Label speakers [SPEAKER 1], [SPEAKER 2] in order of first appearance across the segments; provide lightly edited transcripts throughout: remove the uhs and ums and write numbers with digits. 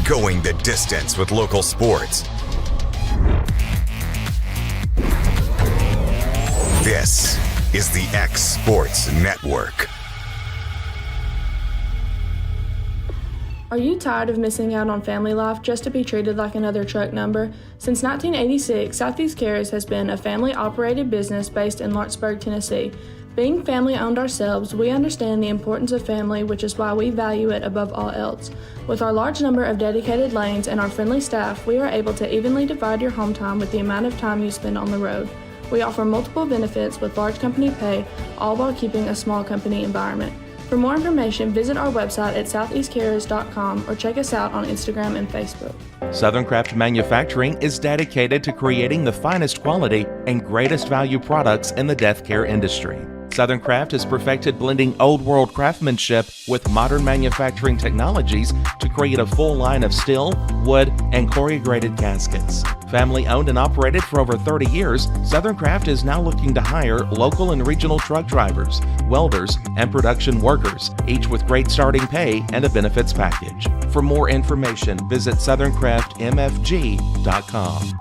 [SPEAKER 1] going the distance with local sports. This is the X Sports Network.
[SPEAKER 2] Are you tired of missing out on family life just to be treated like another truck number? Since 1986, Southeast Cares has been a family-operated business based in Lawrenceburg, Tennessee. Being family-owned ourselves, we understand the importance of family, which is why we value it above all else. With our large number of dedicated lanes and our friendly staff, we are able to evenly divide your home time with the amount of time you spend on the road. We offer multiple benefits with large company pay, all while keeping a small company environment. For more information, visit our website at southeastcarriers.com or check us out on Instagram and Facebook.
[SPEAKER 3] Southern Craft Manufacturing is dedicated to creating the finest quality and greatest value products in the death care industry. Southern Craft has perfected blending old world craftsmanship with modern manufacturing technologies to create a full line of steel, wood, and corrugated caskets. Family owned and operated for over 30 years, Southern Craft is now looking to hire local and regional truck drivers, welders, and production workers, each with great starting pay and a benefits package. For more information, visit southerncraftmfg.com.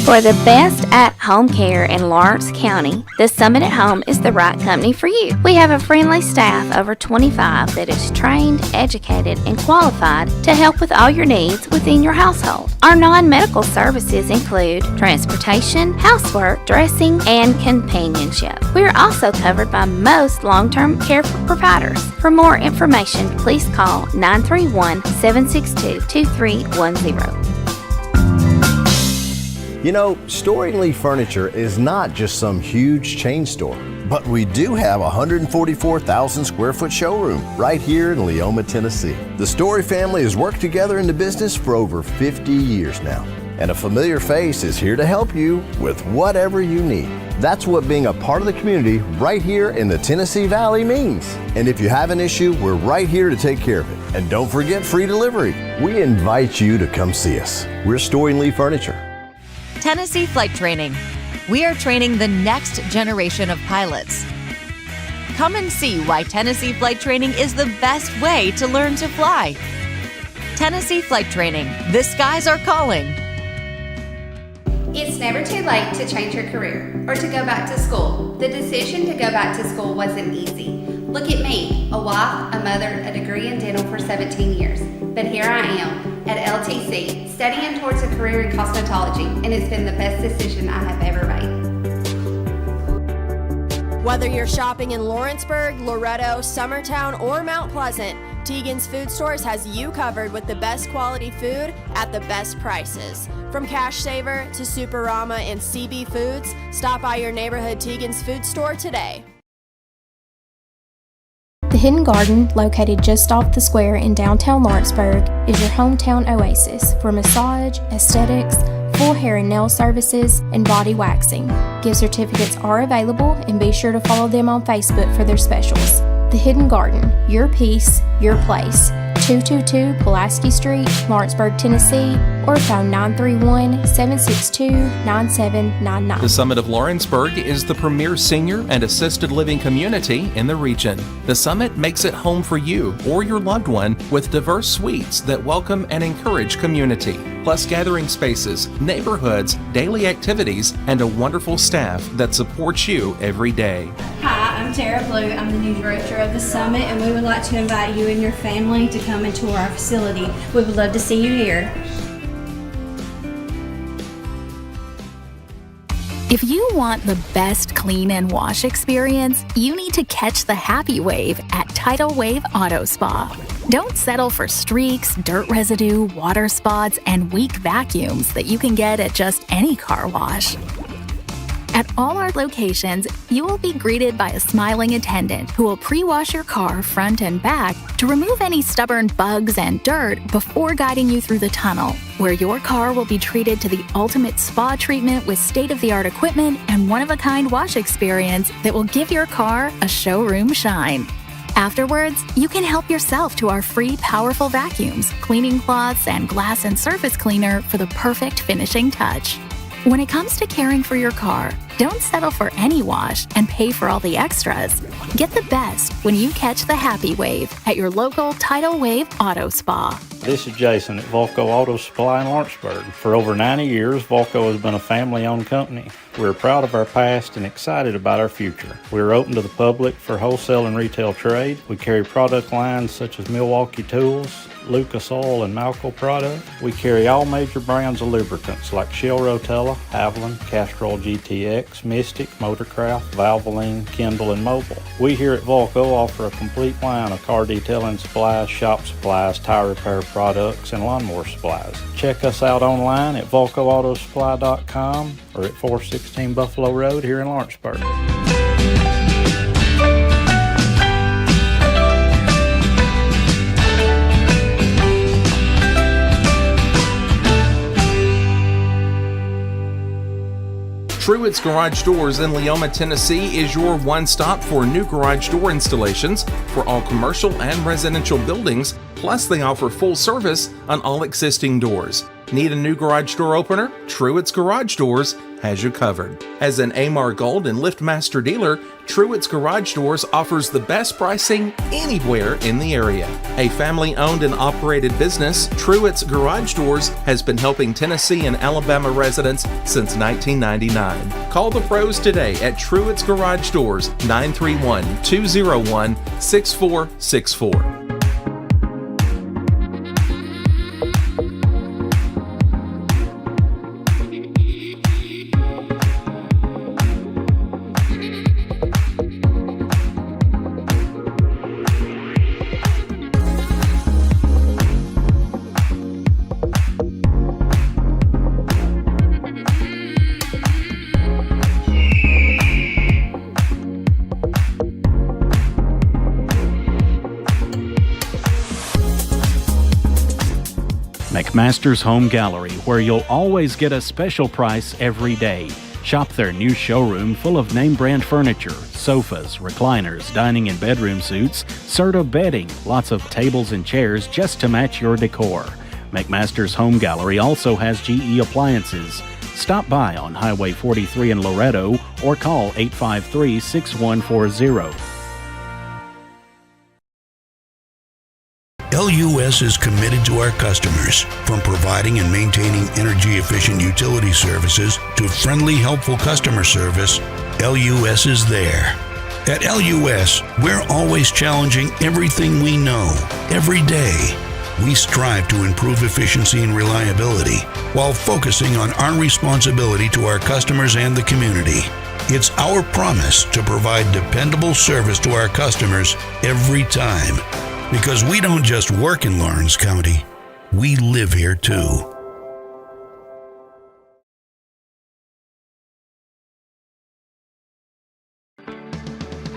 [SPEAKER 4] For the best at-home care in Lawrence County, the Summit at Home is the right company for you. We have a friendly staff over 25 that is trained, educated, and qualified to help with all your needs within your household. Our non-medical services include transportation, housework, dressing, and companionship. We are also covered by most long-term care providers. For more information, please call 931-762-2310.
[SPEAKER 5] You know, Storing Lee Furniture is not just some huge chain store, but we do have a 144,000 square foot showroom right here in Leoma, Tennessee. The Story family has worked together in the business for over 50 years now, and a familiar face is here to help you with whatever you need. That's what being a part of the community right here in the Tennessee Valley means. And if you have an issue, we're right here to take care of it. And don't forget free delivery. We invite you to come see us. We're Storing Lee Furniture.
[SPEAKER 6] Tennessee Flight Training. We are training the next generation of pilots. Come and see why Tennessee Flight Training is the best way to learn to fly. Tennessee Flight Training. The skies are calling.
[SPEAKER 7] It's never too late to change your career or to go back to school. The decision to go back to school wasn't easy. Look at me, a wife, a mother, a degree in dental for 17 years. But here I am at LTC, studying towards a career in cosmetology, and it's been the best decision I have ever made.
[SPEAKER 8] Whether you're shopping in Lawrenceburg, Loretto, Summertown, or Mount Pleasant, Teagan's Food Stores has you covered with the best quality food at the best prices. From Cash Saver to Superama and CB Foods, stop by your neighborhood Teagan's Food Store today.
[SPEAKER 9] The Hidden Garden, located just off the square in downtown Lawrenceburg, is your hometown oasis for massage, aesthetics, full hair and nail services, and body waxing. Gift certificates are available, and be sure to follow them on Facebook for their specials. The Hidden Garden, your peace, your place. 222 Pulaski Street, Lawrenceburg, Tennessee, or phone 931-762-9799.
[SPEAKER 3] The Summit of Lawrenceburg is the premier senior and assisted living community in the region. The Summit makes it home for you or your loved one with diverse suites that welcome and encourage community, plus gathering spaces, neighborhoods, daily activities, and a wonderful staff that supports you every day.
[SPEAKER 10] Hi, I'm Tara Blue. I'm the new director of the Summit, and we would like to invite you and your family to come and tour our facility. We would love to see you here.
[SPEAKER 11] If you want the best clean and wash experience, you need to catch the happy wave at Tidal Wave Auto Spa. Don't settle for streaks, dirt residue, water spots, and weak vacuums that you can get at just any car wash. At all our locations, you will be greeted by a smiling attendant who will pre-wash your car front and back to remove any stubborn bugs and dirt before guiding you through the tunnel, where your car will be treated to the ultimate spa treatment with state-of-the-art equipment and one-of-a-kind wash experience that will give your car a showroom shine. Afterwards, you can help yourself to our free powerful vacuums, cleaning cloths, and glass and surface cleaner for the perfect finishing touch. When it comes to caring for your car, Don't settle for any wash and pay for all the extras. Get the best when you catch the happy wave at your local Tidal Wave Auto Spa.
[SPEAKER 12] This is Jason at Volco Auto Supply in Lawrenceburg. For over 90 years, Volco has been a family-owned company. We're proud of our past and excited about our future. We're open to the public for wholesale and retail trade. We carry product lines such as Milwaukee Tools, Lucas Oil, and Malco products. We carry all major brands of lubricants like Shell Rotella, Haviland, Castrol GTX, Mystic, Motorcraft, Valvoline, Kindle, and Mobile. We here at Volco offer a complete line of car detailing supplies, shop supplies, tire repair products, and lawnmower supplies. Check us out online at VolcoAutosupply.com or at 416 Buffalo Road here in Lawrenceburg.
[SPEAKER 3] Truett's Garage Doors in Leoma, Tennessee is your one-stop for new garage door installations for all commercial and residential buildings, plus they offer full service on all existing doors. Need a new garage door opener? Truett's Garage Doors has you covered. As an Amar Gold and LiftMaster dealer, Truett's Garage Doors offers the best pricing anywhere in the area. A family-owned and operated business, Truett's Garage Doors has been helping Tennessee and Alabama residents since 1999. Call the pros today at Truett's Garage Doors, 931-201-6464.
[SPEAKER 13] McMaster's Home Gallery, where you'll always get a special price every day. Shop their new showroom full of name-brand furniture, sofas, recliners, dining and bedroom suites, Serta bedding, lots of tables and chairs just to match your decor. McMaster's Home Gallery also has GE appliances. Stop by on Highway 43 in Loretto or call 853-6140.
[SPEAKER 14] LUS is committed to our customers, from providing and maintaining energy-efficient utility services to friendly, helpful customer service. LUS is there. At LUS, we're always challenging everything we know, every day. We strive to improve efficiency and reliability while focusing on our responsibility to our customers and the community. It's our promise to provide dependable service to our customers every time. Because we don't just work in Lawrence County, we live here too.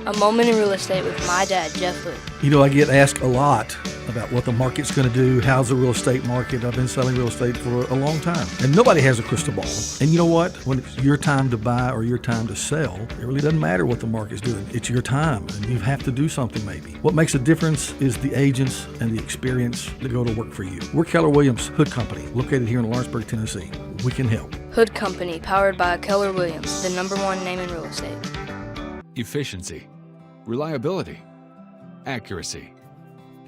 [SPEAKER 15] A Moment in Real Estate with my dad, Jeff Luke.
[SPEAKER 16] You know, I get asked a lot about what the market's going to do. How's the real estate market? I've been selling real estate for a long time. And nobody has a crystal ball. And you know what? When it's your time to buy or your time to sell, it really doesn't matter what the market's doing. It's your time, and you have to do something maybe. What makes a difference is the agents and the experience that go to work for you. We're Keller Williams Hood Company, located here in Lawrenceburg, Tennessee. We can help.
[SPEAKER 15] Hood Company, powered by Keller Williams, the #1 name in real estate.
[SPEAKER 17] Efficiency, reliability, accuracy.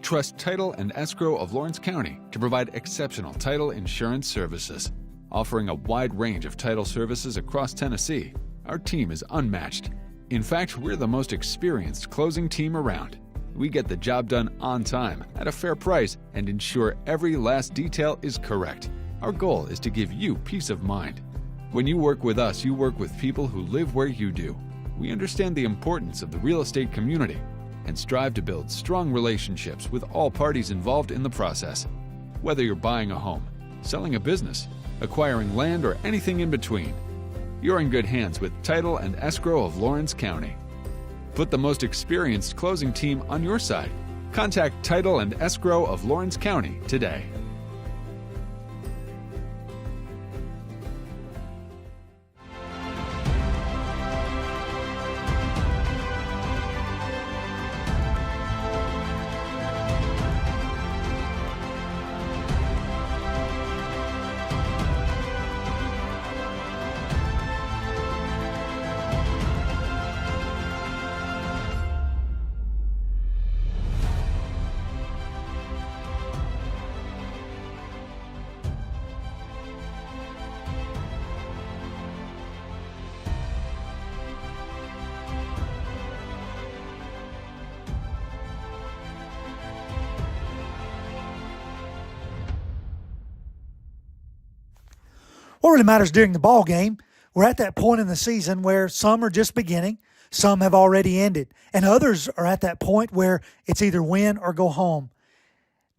[SPEAKER 17] Trust Title and Escrow of Lawrence County to provide exceptional title insurance services. Offering a wide range of title services across Tennessee, our team is unmatched. In fact, we're the most experienced closing team around. We get the job done on time, at a fair price, and ensure every last detail is correct. Our goal is to give you peace of mind. When you work with us, you work with people who live where you do. We understand the importance of the real estate community and strive to build strong relationships with all parties involved in the process. Whether you're buying a home, selling a business, acquiring land, or anything in between, you're in good hands with Title and Escrow of Lawrence County. Put the most experienced closing team on your side. Contact Title and Escrow of Lawrence County today.
[SPEAKER 18] what really matters during the ball game, we're at that point in the season where some are just beginning, some have already ended, and others are at that point where it's either win or go home.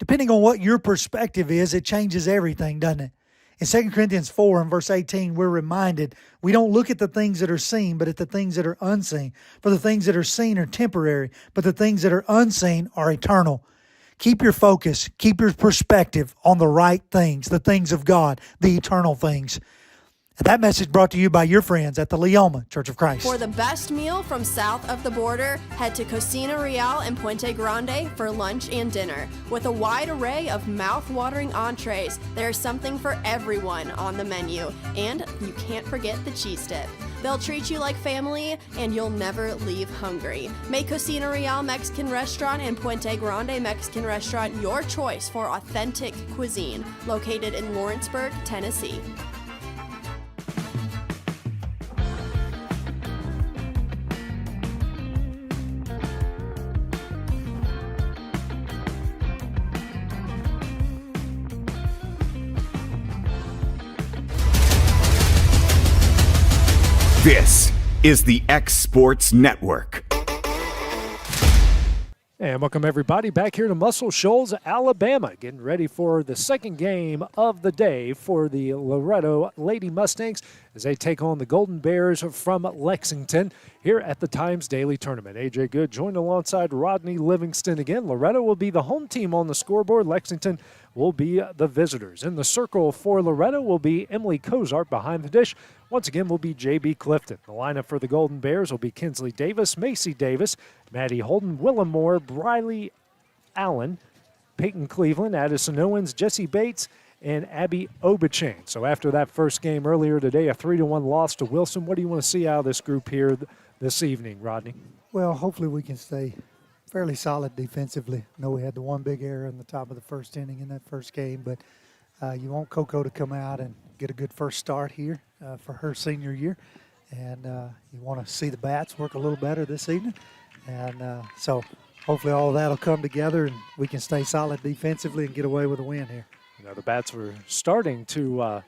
[SPEAKER 18] Depending on what your perspective is, it changes everything, doesn't it? In 2 Corinthians 4 and verse 18, we're reminded we don't look at the things that are seen, but at the things that are unseen. For the things that are seen are temporary, but the things that are unseen are eternal. Keep your focus, keep your perspective on the right things, the things of God, the eternal things. And that message brought to you by your friends at the Leoma Church of Christ.
[SPEAKER 8] For the best meal from south of the border, head to Cocina Real and Puente Grande for lunch and dinner. With a wide array of mouth-watering entrees, there's something for everyone on the menu. And you can't forget the cheese dip. They'll treat you like family, and you'll never leave hungry. Make Cocina Real Mexican Restaurant and Puente Grande Mexican Restaurant your choice for authentic cuisine, located in Lawrenceburg, Tennessee.
[SPEAKER 1] This is the X Sports Network.
[SPEAKER 19] And welcome everybody back here to Muscle Shoals, Alabama, getting ready for the second game of the day for the Loretto Lady Mustangs as they take on the Golden Bears from Lexington here at the Times Daily Tournament. AJ Good joined alongside Rodney Livingston again. Loretto will be the home team on the scoreboard. Lexington will be the visitors. In the circle for Loretto will be Emily Cozart behind the dish. Once again will be J.B. Clifton. The lineup for the Golden Bears will be Kinsley Davis, Macy Davis, Maddie Holden, Willa Moore, Briley Allen, Peyton Cleveland, Addison Owens, Jesse Bates, and Abby Obachane. So after that first game earlier today, a 3-1 loss to Wilson, what do you want to see out of this group here this evening, Rodney?
[SPEAKER 20] Well, hopefully we can stay fairly solid defensively. I know we had the one big error in the top of the first inning in that first game, but you want Coco to come out and get a good first start here for her senior year. And you want to see the bats work a little better this evening. And so hopefully all of that will come together and we can stay solid defensively and get away with a win here.
[SPEAKER 19] You know, the bats were starting to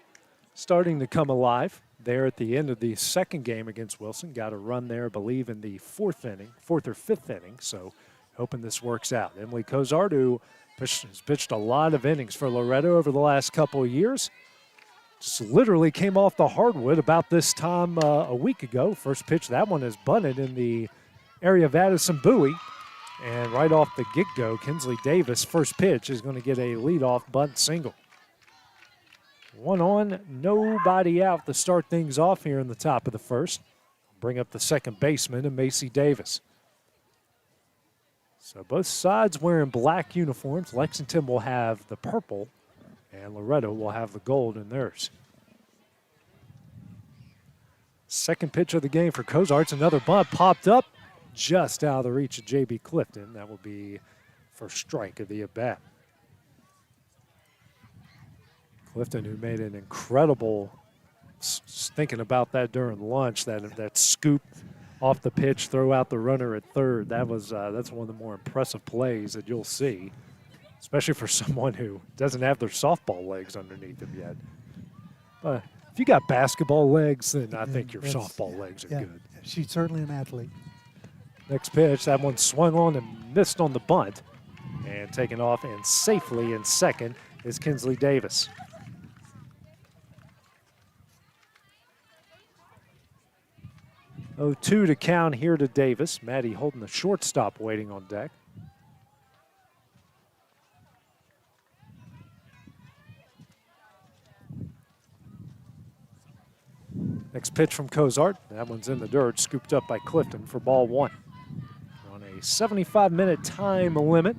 [SPEAKER 19] come alive there at the end of the second game against Wilson. Got a run there, I believe, in the fourth or fifth inning. So hoping this works out. Emily Cozart, who has pitched a lot of innings for Loretto over the last couple of years. Just literally came off the hardwood about this time a week ago. First pitch, that one is bunted in the area of Addison Bowie. And right off the get-go, Kinsley Davis, first pitch, is going to get a leadoff bunt single. 1 on, nobody out to start things off here in the top of the first. Bring up the second baseman, and Macy Davis. So both sides wearing black uniforms. Lexington will have the purple, and Loretto will have the gold in theirs. Second pitch of the game for Cozart's another bunt popped up just out of the reach of J.B. Clifton. That will be first strike of the at-bat. Clifton, who made an incredible, thinking about that during lunch, that scoop off the pitch, throw out the runner at third. That's one of the more impressive plays that you'll see, especially for someone who doesn't have their softball legs underneath him yet. But if you got basketball legs, then I think your softball legs are good.
[SPEAKER 20] She's certainly an athlete.
[SPEAKER 19] Next pitch, that one swung on and missed on the bunt. And taken off and safely in second is Kinsley Davis. Oh, 2 to count here to Davis. Maddie holding the shortstop waiting on deck. Next pitch from Cozart. That one's in the dirt, scooped up by Clifton for ball 1. On a 75-minute time limit,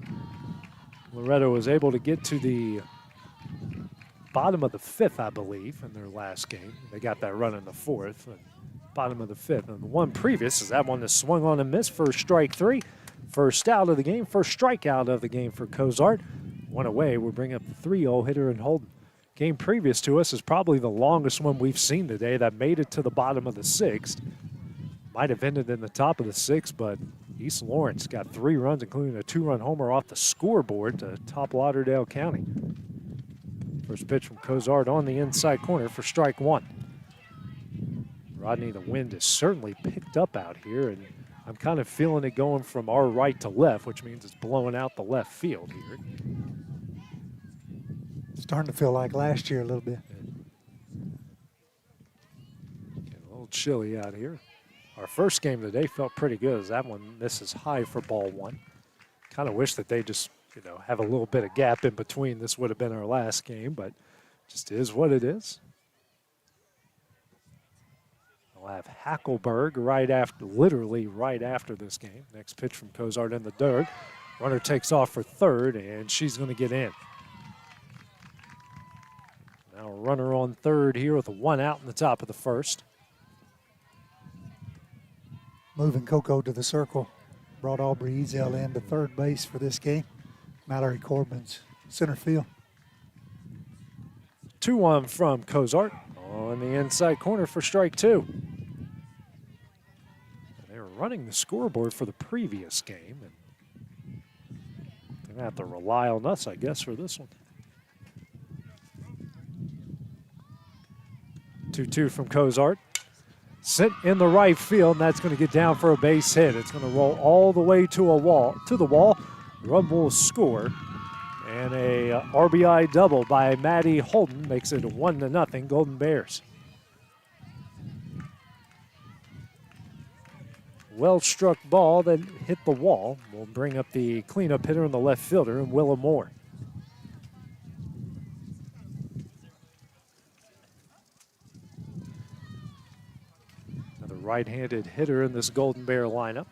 [SPEAKER 19] Loretto was able to get to the bottom of the 5th, I believe, in their last game. They got that run in the 4th. Bottom of the 5th. And the one previous is that one that swung on and missed for strike 3. First out of the game, first strikeout of the game for Cozart. One away, we'll bring up the 3-0 hitter and Holden. Game previous to us is probably the longest one we've seen today that made it to the bottom of the 6th. Might have ended in the top of the 6th, but East Lawrence got 3 runs, including a 2-run homer off the scoreboard to top Lauderdale County. First pitch from Cozart on the inside corner for strike one. Rodney, the wind is certainly picked up out here, and I'm kind of feeling it going from our right to left, which means it's blowing out the left field here.
[SPEAKER 20] Starting to feel like last year a little bit.
[SPEAKER 19] Getting a little chilly out here. Our first game of the day felt pretty good as that one misses high for ball one. Kind of wish that they just, have a little bit of gap in between. This would have been our last game, but just is what it is. We'll have Hackelberg literally right after this game. Next pitch from Cozart in the dirt. Runner takes off for third, and she's going to get in. Now a runner on third here with a one out in the top of the first.
[SPEAKER 20] Moving Coco to the circle brought Aubrey Ezel in to third base for this game. Mallory Corbin's center field.
[SPEAKER 19] 2-1 from Cozart on the inside corner for strike two. They were running the scoreboard for the previous game, and they're going to have to rely on us, I guess, for this one. 2-2 from Cozart. Sent in the right field, and that's going to get down for a base hit. It's going to roll all the way to the wall. The run will score, and a RBI double by Maddie Holden makes it a 1-0 Golden Bears. Well-struck ball that hit the wall will bring up the cleanup hitter and the left fielder, and Willa Moore. Another right-handed hitter in this Golden Bear lineup.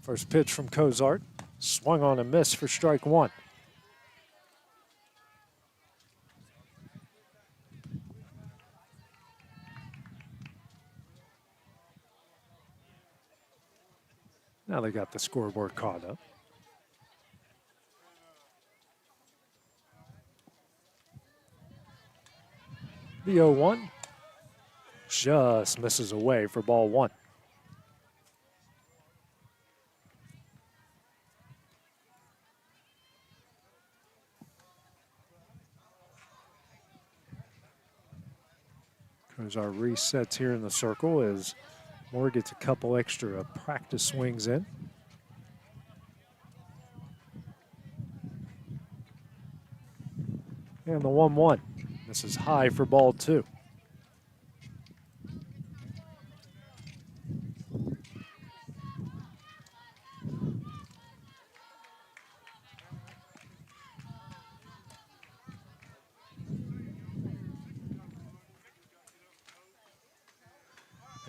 [SPEAKER 19] First pitch from Cozart. Swung on a miss for strike one. Now they got the scoreboard caught up. The 0-1 just misses away for ball one. As our resets here in the circle as Moore gets a couple extra practice swings in. And the 1-1. This is high for ball two.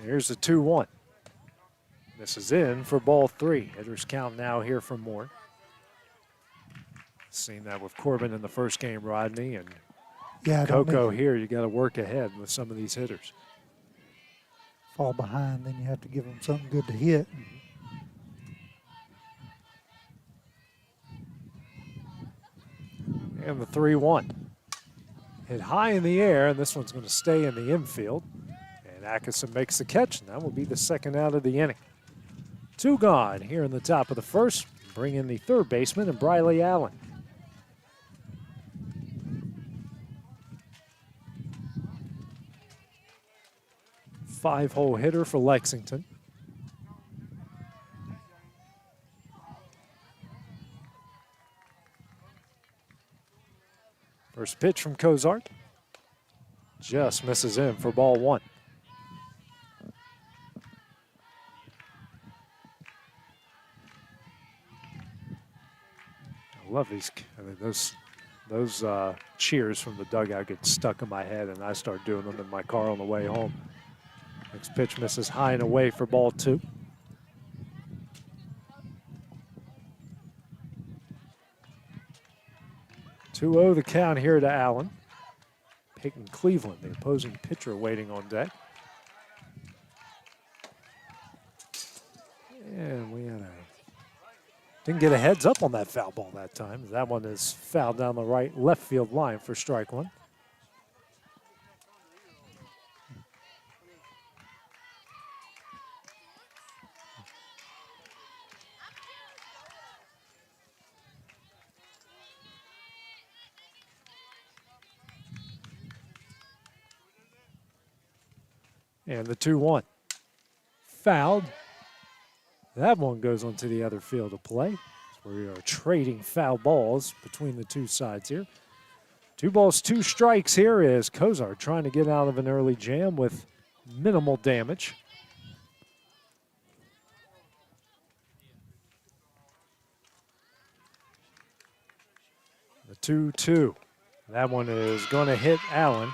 [SPEAKER 19] Here's the 2-1. This is in for ball three. Hitters count now here for Moore. Seen that with Corbin in the first game, Rodney, and Coco here. You got to work ahead with some of these hitters.
[SPEAKER 20] Fall behind, then you have to give them something good to hit.
[SPEAKER 19] And the 3-1. Hit high in the air, and this one's going to stay in the infield. And Atkinson makes the catch, and that will be the second out of the inning. Two gone here in the top of the first. Bring in the third baseman and Briley Allen. Five-hole hitter for Lexington. First pitch from Cozart. Just misses in for ball one. I love these. I mean, those cheers from the dugout get stuck in my head, and I start doing them in my car on the way home. Next pitch misses high and away for ball two. Two-0 the count here to Allen. Peyton Cleveland, the opposing pitcher, waiting on deck. And we had didn't get a heads up on that foul ball that time. That one is fouled down the left field line for strike one. And the 2-1. Fouled. That one goes onto the other field of play. We are trading foul balls between the two sides here. 2 balls, 2 strikes here as Kozar trying to get out of an early jam with minimal damage. The 2-2. That one is going to hit Allen.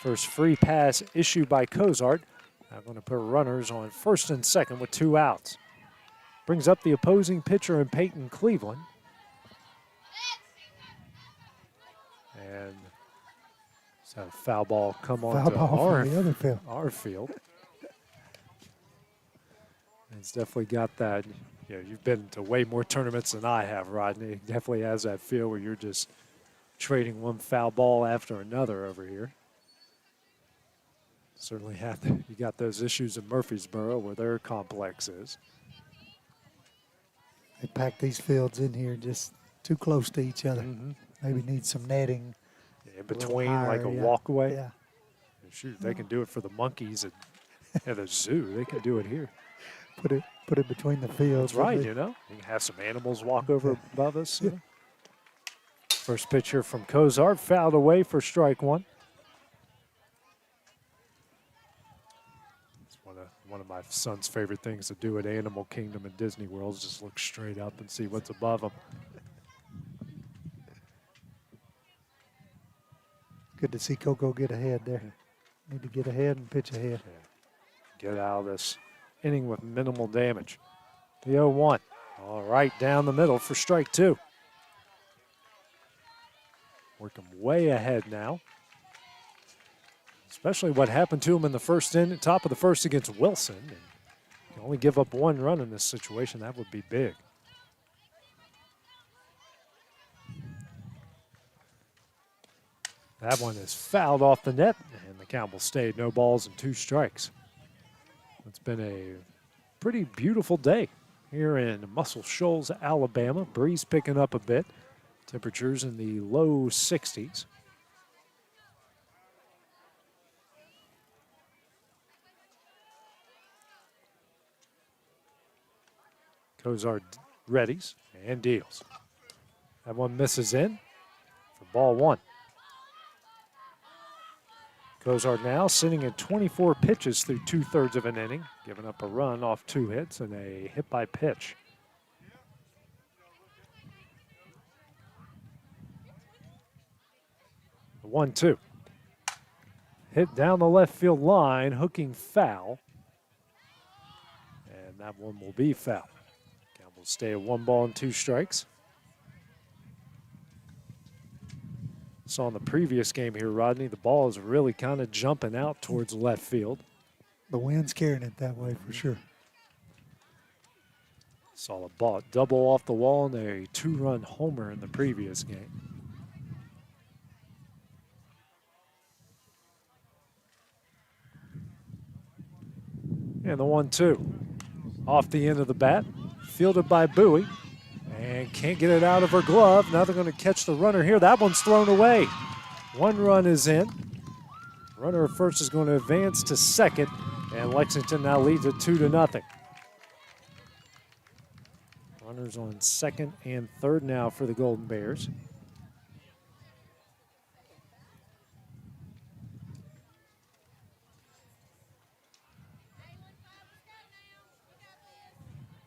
[SPEAKER 19] First free pass issued by Kozart. Now going to put runners on first and second with 2 outs. Brings up the opposing pitcher in Peyton Cleveland. And so a foul ball come on to our field. It's definitely got that. You know, you've been to way more tournaments than I have, Rodney. It definitely has that feel where you're just trading one foul ball after another over here. Certainly you got those issues in Murfreesboro where their complex is.
[SPEAKER 20] They pack these fields in here just too close to each other. Maybe need some netting.
[SPEAKER 19] In between, like a walkway.
[SPEAKER 20] Yeah.
[SPEAKER 19] Shoot, they can do it for the monkeys at the zoo. They can do it here.
[SPEAKER 20] Put it between the fields.
[SPEAKER 19] That's right, you know. You can have some animals walk over above us. You know? First pitch here from Kozart, fouled away for strike 1. It's one of my son's favorite things to do at Animal Kingdom and Disney World is just look straight up and see what's above them.
[SPEAKER 20] Good to see Coco get ahead there. Need to get ahead and pitch ahead.
[SPEAKER 19] Yeah. Get out of this inning with minimal damage. The 0-1. All right, down the middle for strike 2. Working way ahead now. Especially what happened to him in the first inning, top of the first against Wilson. And you only give up 1 run in this situation, that would be big. That one is fouled off the net, and the count will stay no balls and 2 strikes. It's been a pretty beautiful day here in Muscle Shoals, Alabama. Breeze picking up a bit. Temperatures in the low 60s. Kozar readies and deals. That one misses in for ball 1. Kozar now sitting at 24 pitches through 2/3 of an inning, giving up a run off 2 hits and a hit by pitch. The 1-2. Hit down the left field line, hooking foul. And that one will be foul. Count will stay at 1 ball and 2 strikes. Saw in the previous game here, Rodney, the ball is really kind of jumping out towards left field.
[SPEAKER 20] The wind's carrying it that way for sure.
[SPEAKER 19] Saw a ball double off the wall and a 2-run homer in the previous game. And the 1-2. Off the end of the bat, fielded by Bowie. And can't get it out of her glove. Now they're going to catch the runner here. That one's thrown away. 1 run is in. Runner at first is going to advance to second. And Lexington now leads it 2-0. Runners on second and third now for the Golden Bears.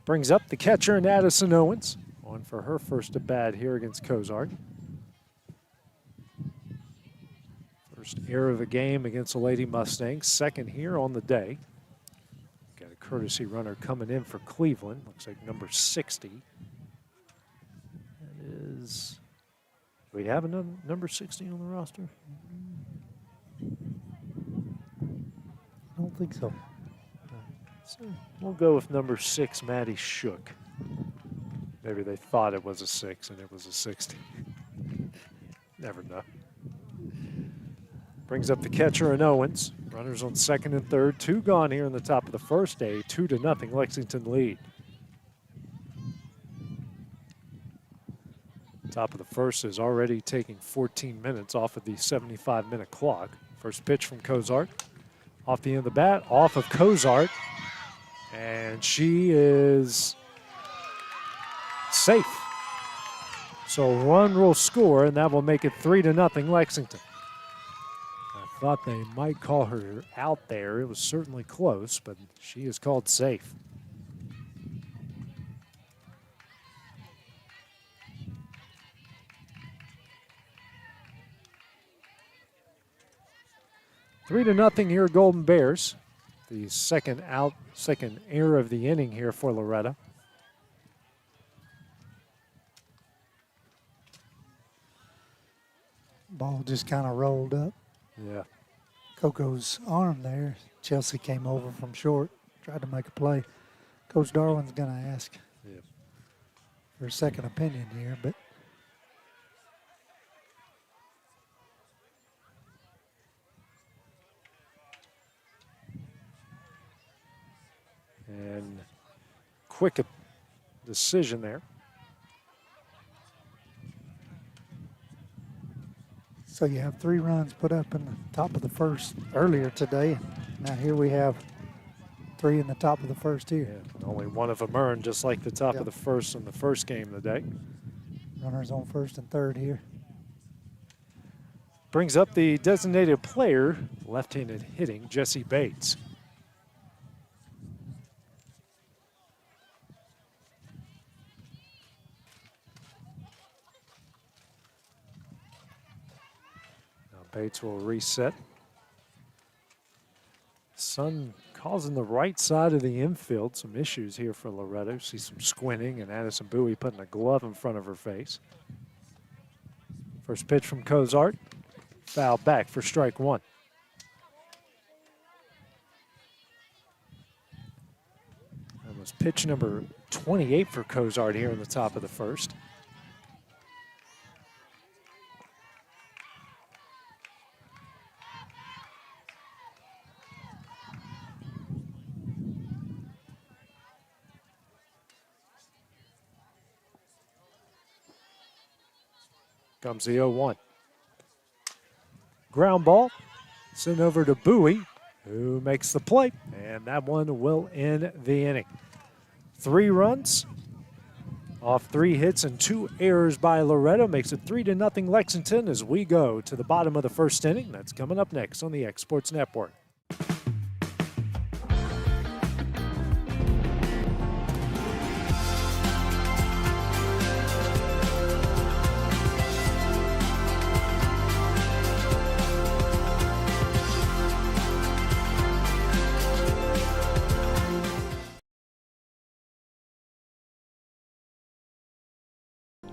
[SPEAKER 19] Brings up the catcher in Addison Owens. On for her first at bat here against Kozart. First error of the game against the Lady Mustangs. Second here on the day. Got a courtesy runner coming in for Cleveland. Looks like number 60. That is, do we have a number 60 on the roster?
[SPEAKER 20] I don't think so.
[SPEAKER 19] So we'll go with number 6, Maddie Shook. Maybe they thought it was a 6 and it was a 60. Never know. Brings up the catcher in Owens. Runners on second and third. 2 gone here in the top of the first. A 2-0 Lexington lead. Top of the first is already taking 14 minutes off of the 75-minute clock. First pitch from Kozart. Off the end of the bat, off of Cozart. And she is safe. So a run will score, and that will make it 3-0 Lexington. I thought they might call her out there. It was certainly close, but she is called safe. Three to nothing here, Golden Bears. The second error of the inning here for Loretto.
[SPEAKER 20] Ball just kind of rolled up.
[SPEAKER 19] Yeah.
[SPEAKER 20] Coco's arm there. Chelsea came over from short, tried to make a play. Coach Darwin's going to ask for a second opinion here, but
[SPEAKER 19] and quick decision there.
[SPEAKER 20] so you have 3 runs put up in the top of the first earlier today. Now here we have 3 in the top of the first here.
[SPEAKER 19] Yeah, only one of them earned, just like the top of the first in the first game of the day.
[SPEAKER 20] Runners on first and third here.
[SPEAKER 19] Brings up the designated player, left-handed hitting, Jesse Bates. Bates will reset. Sun causing the right side of the infield. Some issues here for Loretto. See some squinting and Addison Bowie putting a glove in front of her face. First pitch from Cozart. Foul back for strike 1. That was pitch number 28 for Cozart here in the top of the first. Comes the 0-1. Ground ball sent over to Bowie, who makes the play, and that one will end the inning. 3 runs off 3 hits and 2 errors by Loretto makes it 3-0 Lexington as we go to the bottom of the first inning. That's coming up next on the X Sports Network.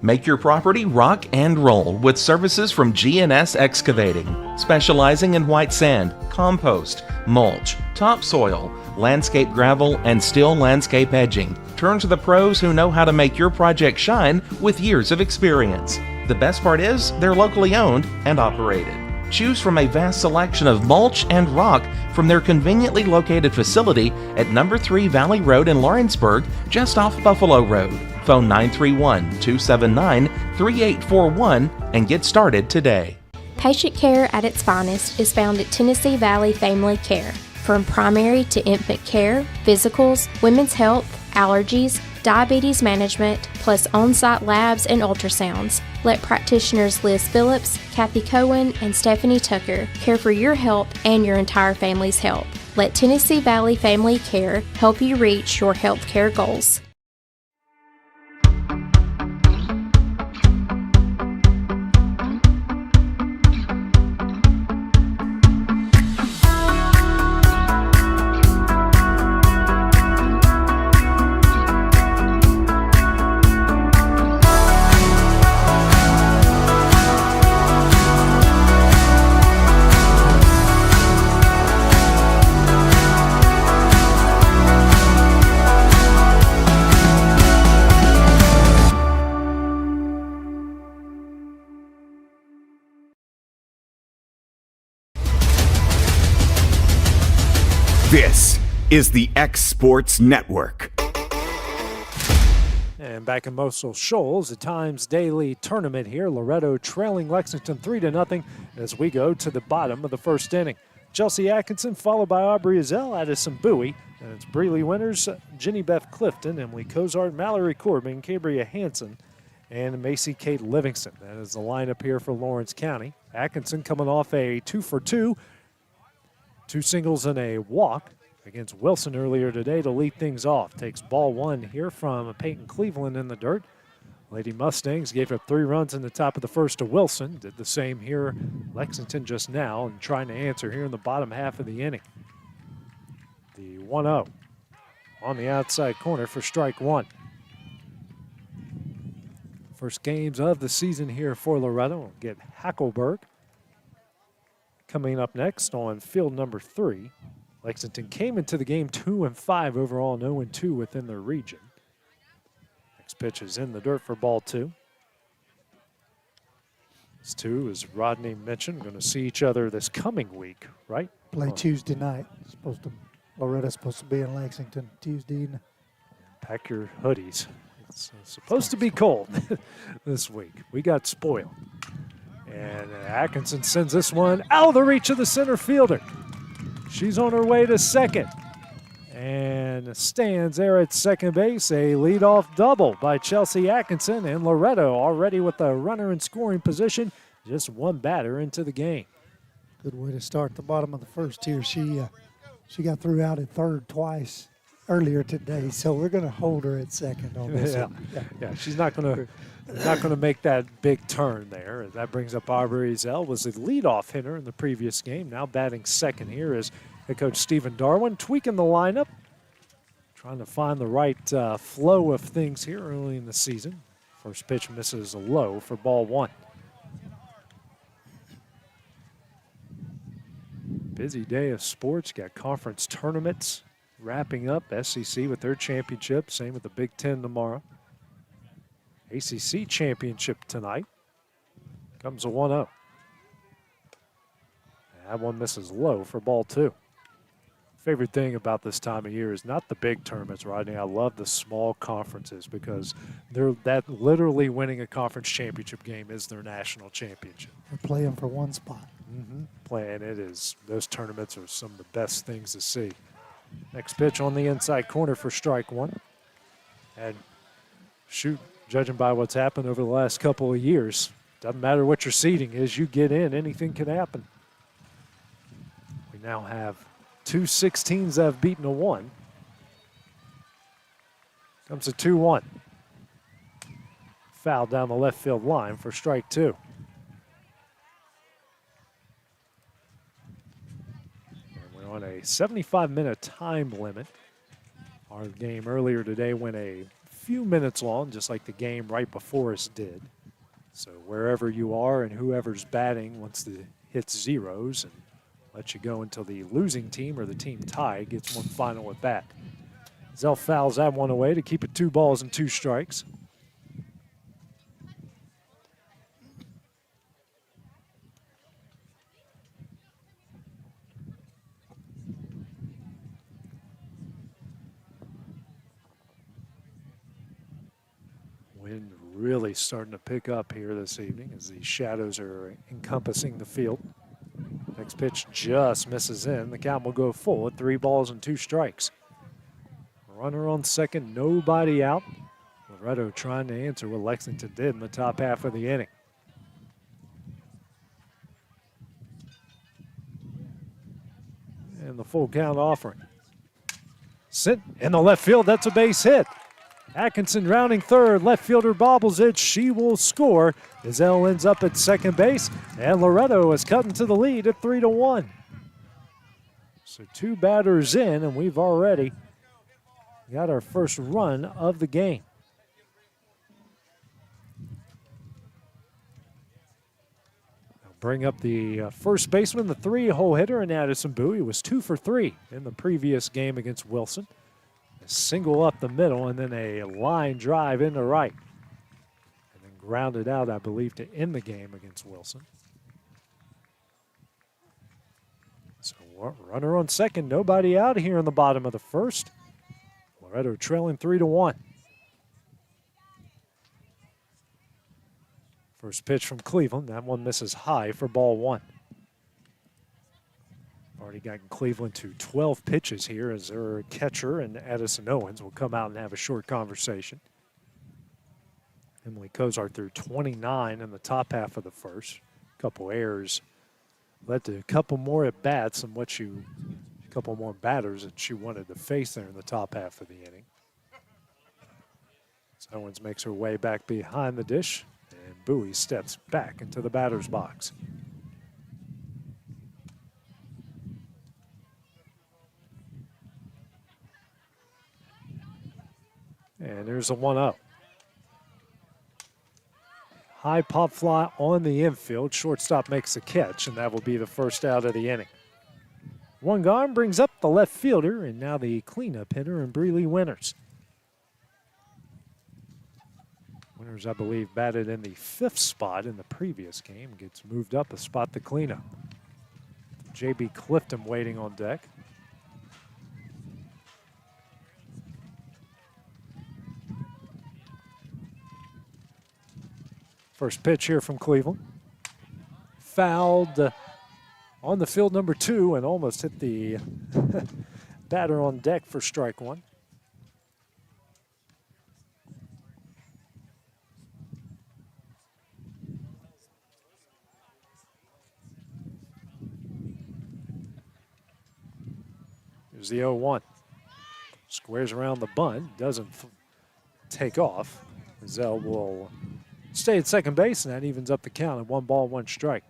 [SPEAKER 3] Make your property rock and roll with services from G&S Excavating, specializing in white sand, compost, mulch, topsoil, landscape gravel, and steel landscape edging. Turn to the pros who know how to make your project shine with years of experience. The best part is they're locally owned and operated. Choose from a vast selection of mulch and rock from their conveniently located facility at number 3 Valley Road in Lawrenceburg, just off Buffalo Road. Phone 931-279-3841 and get started today.
[SPEAKER 9] Patient care at its finest is found at Tennessee Valley Family Care. From primary to infant care, physicals, women's health, allergies, diabetes management, plus on-site labs and ultrasounds. Let practitioners Liz Phillips, Kathy Cohen, and Stephanie Tucker care for your health and your entire family's health. Let Tennessee Valley Family Care help you reach your health care goals.
[SPEAKER 1] This is the X Sports Network.
[SPEAKER 19] And back in Mosul Shoals, the Times Daily Tournament here. Loretto trailing Lexington 3-0 as we go to the bottom of the first inning. Chelsea Atkinson, followed by Aubrey Azell, Addison Bowie. And it's Breeley Winters, Jenny Beth Clifton, Emily Cozart, Mallory Corbin, Cabria Hansen, and Macy Kate Livingston. That is the lineup here for Lawrence County. Atkinson coming off a 2-for-2, 2 singles and a walk against Wilson earlier today to lead things off. Takes ball 1 here from Peyton Cleveland in the dirt. Lady Mustangs gave up 3 runs in the top of the first to Wilson. Did the same here, Lexington just now, and trying to answer here in the bottom half of the inning. The 1-0 on the outside corner for strike 1. First games of the season here for Loretto. We'll get Hackleberg coming up next on field number 3. Lexington came into the game 2-5 overall, 0-2 within their region. Next pitch is in the dirt for ball 2. This 2, as Rodney mentioned, going to see each other this coming week, right?
[SPEAKER 20] Play Tuesday night. Loretta's supposed to be in Lexington Tuesday.
[SPEAKER 19] Pack your hoodies. It's supposed to be cold this week. We got spoiled. And Atkinson sends this one out of the reach of the center fielder. She's on her way to second. And stands there at second base. A leadoff double by Chelsea Atkinson. And Loretto already with a runner in scoring position. Just one batter into the game.
[SPEAKER 20] Good way to start the bottom of the first here. She got threw out at third twice earlier today, so we're going to hold her at second on this one.
[SPEAKER 19] Yeah, she's not going to make that big turn there. That brings up Aubrey Zell, was the leadoff hitter in the previous game. Now batting second here is head coach Stephen Darwin, tweaking the lineup, trying to find the right flow of things here early in the season. First pitch misses a low for ball 1. Busy day of sports. Got conference tournaments wrapping up. SEC with their championship. Same with the Big Ten tomorrow. ACC championship tonight. Comes a 1-0. That one misses low for ball 2. Favorite thing about this time of year is not the big tournaments, Rodney. I love the small conferences because that literally winning a conference championship game is their national championship.
[SPEAKER 20] They're playing for one spot.
[SPEAKER 19] Playing it is, those tournaments are some of the best things to see. Next pitch on the inside corner for strike 1. And shoot, judging by what's happened over the last couple of years, doesn't matter what your seeding is, you get in, anything can happen. We now have 2 16s that have beaten a 1. Comes a 2-1. Foul down the left field line for strike 2. On a 75-minute time limit. Our game earlier today went a few minutes long, just like the game right before us did. So wherever you are and whoever's batting once the hits zeros and let you go until the losing team or the team tied gets one final at bat. Zell fouls that one away to keep it 2 balls and 2 strikes. Wind really starting to pick up here this evening as the shadows are encompassing the field. Next pitch just misses in. The count will go full at 3 balls and 2 strikes. Runner on second, nobody out. Loretto trying to answer what Lexington did in the top half of the inning. And the full count offering. Sent in the left field, that's a base hit. Atkinson rounding third, left fielder bobbles it, she will score. Izell ends up at second base, and Loretto is cutting to the lead at 3-1. So 2 batters in, and we've already got our first run of the game. I'll bring up the first baseman, the 3-hole hitter, and Addison Bowie was 2 for 3 in the previous game against Wilson. A single up the middle and then a line drive into right. And then grounded out, I believe, to end the game against Wilson. So runner on second, nobody out here in the bottom of the first. Loretto trailing 3-1. First pitch from Cleveland. That one misses high for ball 1. Already gotten Cleveland to 12 pitches here as their catcher and Addison Owens will come out and have a short conversation. Emily Kozar threw 29 in the top half of the first. A couple errors led to a couple more at bats than a couple more batters that she wanted to face there in the top half of the inning. So Owens makes her way back behind the dish, and Bowie steps back into the batter's box. And there's a 1-0. High pop fly on the infield. Shortstop makes a catch, and that will be the first out of the inning. One gone brings up the left fielder, and now the cleanup hitter and Breeley Winters. Winters, I believe, batted in the 5th spot in the previous game. Gets moved up a spot to clean up. J.B. Clifton waiting on deck. First pitch here from Cleveland. Fouled on the field, number 2, and almost hit the batter on deck for strike 1. Here's the 0-1. Squares around the bunt, doesn't take off. Zell will stay at second base, and that evens up the count at 1 ball, 1 strike.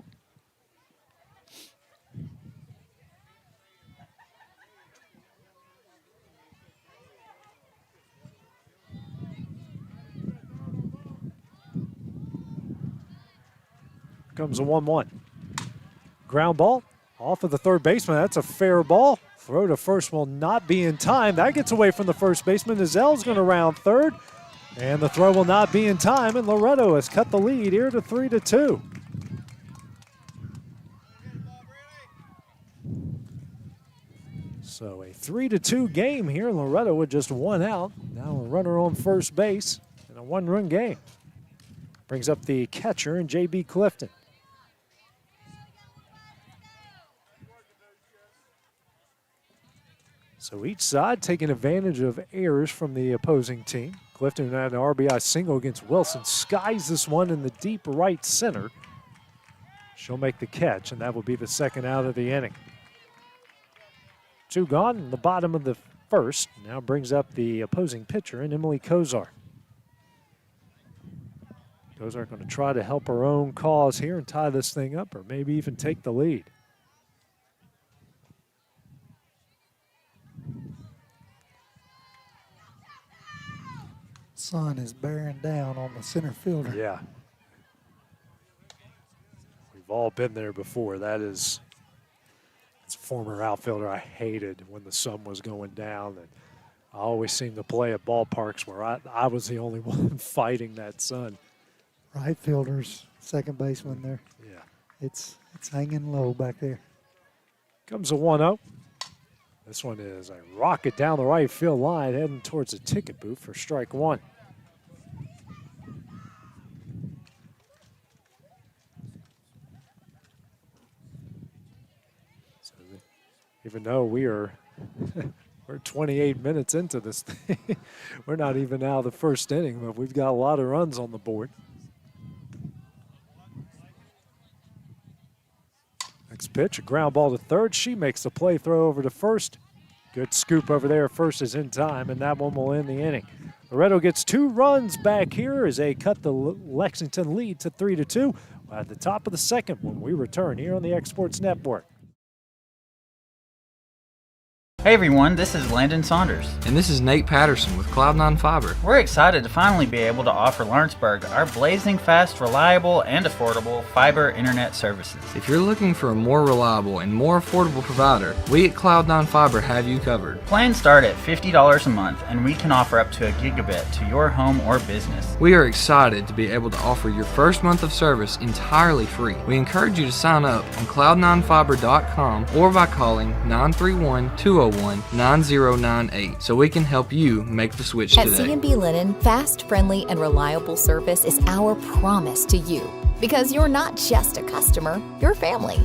[SPEAKER 19] Comes a 1-1. Ground ball off of the third baseman. That's a fair ball. Throw to first will not be in time. That gets away from the first baseman. Zell's going to round third. And the throw will not be in time, and Loretto has cut the lead here to 3-2. So a 3-2 game here. Loretto with just 1 out. Now a runner on first base in a 1-run game. Brings up the catcher and J.B. Clifton. So each side taking advantage of errors from the opposing team. Clifton had an RBI single against Wilson. Skies this one in the deep right center. She'll make the catch, and that will be the second out of the inning. 2 gone in the bottom of the first. Now brings up the opposing pitcher and Emily Kozar. Kozar going to try to help her own cause here and tie this thing up, or maybe even take the lead.
[SPEAKER 20] Sun is bearing down on the center fielder.
[SPEAKER 19] Yeah. We've all been there before. That is, as a former outfielder, I hated when the sun was going down. And I always seemed to play at ballparks where I was the only one fighting that sun.
[SPEAKER 20] Right fielder's second baseman there.
[SPEAKER 19] Yeah.
[SPEAKER 20] It's hanging low back there.
[SPEAKER 19] Comes a 1-0. This one is a rocket down the right field line, heading towards the ticket booth for strike 1. So even though we're 28 minutes into this thing, we're not even out of the first inning, but we've got a lot of runs on the board. Next pitch, a ground ball to third. She makes the play, throw over to first. Good scoop over there. First is in time, and that one will end the inning. Loretto gets 2 runs back here as they cut the Lexington lead to 3-2 at the top of the second when we return here on the X Sports Network.
[SPEAKER 21] Hey everyone, this is Landon Saunders.
[SPEAKER 22] And this is Nate Patterson with Cloud9 Fiber.
[SPEAKER 21] We're excited to finally be able to offer Lawrenceburg our blazing fast, reliable, and affordable fiber internet services.
[SPEAKER 22] If you're looking for a more reliable and more affordable provider, we at Cloud9 Fiber have you covered.
[SPEAKER 21] Plans start at $50 a month, and we can offer up to a gigabit to your home or business.
[SPEAKER 22] We are excited to be able to offer your first month of service entirely free. We encourage you to sign up on cloud9fiber.com or by calling 931-201-9098 so we can help you make the switch
[SPEAKER 23] At
[SPEAKER 22] today.
[SPEAKER 23] C&B Linen, fast, friendly, and reliable service is our promise to you. Because you're not just a customer, you're family.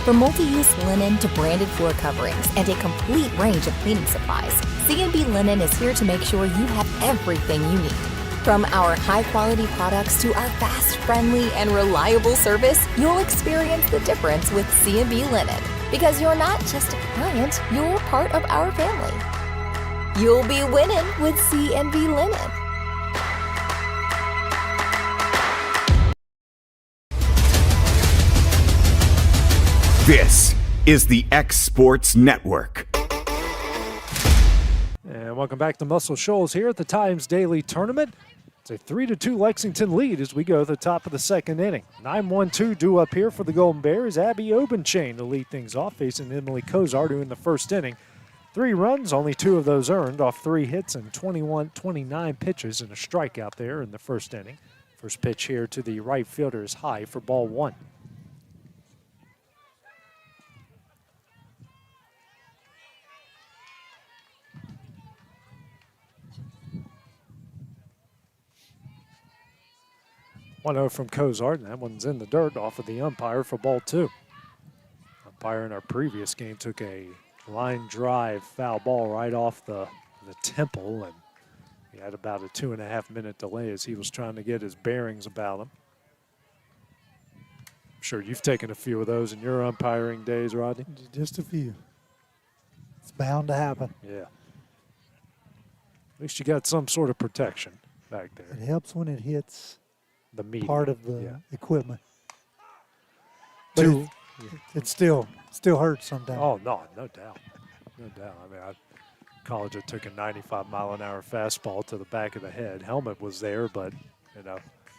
[SPEAKER 23] From multi-use linen to branded floor coverings and a complete range of cleaning supplies, C&B Linen is here to make sure you have everything you need. From our high-quality products to our fast, friendly, and reliable service, you'll experience the difference with C&B Linen. Because you're not just a client, you're part of our family. You'll be winning with C&B Linen.
[SPEAKER 1] This is the X Sports Network.
[SPEAKER 19] And welcome back to Muscle Shoals here at the Times Daily Tournament. It's a 3-2 Lexington lead as we go to the top of the second inning. 9-1-2 due up here for the Golden Bears. Abby Obenchain to lead things off, facing Emily Kozart in the first inning. 3 runs, only 2 of those earned off 3 hits and 29 pitches and a strikeout there in the first inning. First pitch here to the right fielder is high for ball 1. One-0 from Kozart, and that one's in the dirt off of the umpire for ball 2. Umpire in our previous game took a line drive foul ball right off the temple, and he had about a 2.5-minute delay as he was trying to get his bearings about him. I'm sure you've taken a few of those in your umpiring days, Rodney.
[SPEAKER 20] Just a few. It's bound to happen.
[SPEAKER 19] Yeah. At least you got some sort of protection back there.
[SPEAKER 20] It helps when it hits
[SPEAKER 19] the meat
[SPEAKER 20] part of the equipment. But it still hurts sometimes.
[SPEAKER 19] Oh, no doubt. No doubt. I mean, college, I took a 95-mile-an-hour fastball to the back of the head. Helmet was there, but,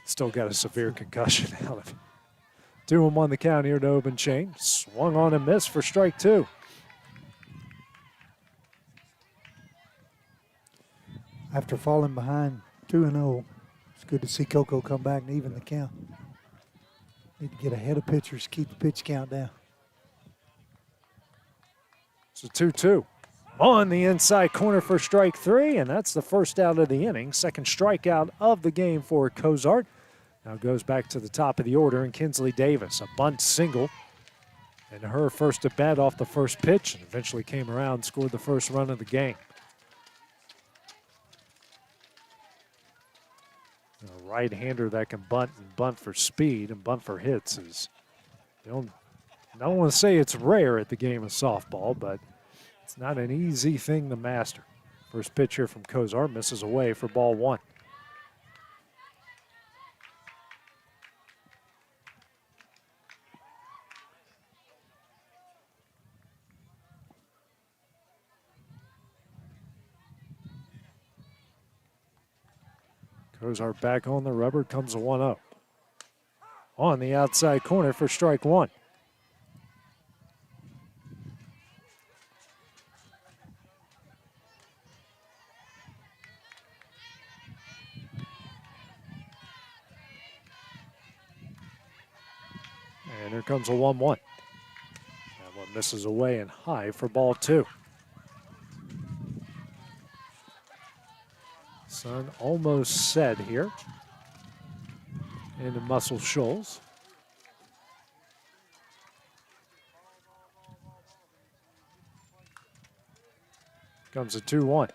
[SPEAKER 19] still got a severe concussion out of it. 2-1 the count here to Obenchain. Swung on and missed for strike 2.
[SPEAKER 20] After falling behind 2-0, it's good to see Coco come back and even the count. Need to get ahead of pitchers, keep the pitch count down.
[SPEAKER 19] It's a 2-2. On the inside corner for strike 3, and that's the first out of the inning. Second strikeout of the game for Kozart. Now goes back to the top of the order, and Kinsley Davis, a bunt single. And her first at bat off the first pitch, and eventually came around and scored the first run of the game. A right-hander that can bunt and bunt for speed and bunt for hits is, I don't want to say it's rare at the game of softball, but it's not an easy thing to master. First pitch here from Kozart misses away for ball 1. Kozart back on the rubber, comes a 1-0. On the outside corner for strike 1. And here comes a 1-1. That one misses away and high for ball 2. Sun almost set here into Muscle Shoals. Comes a 2-1.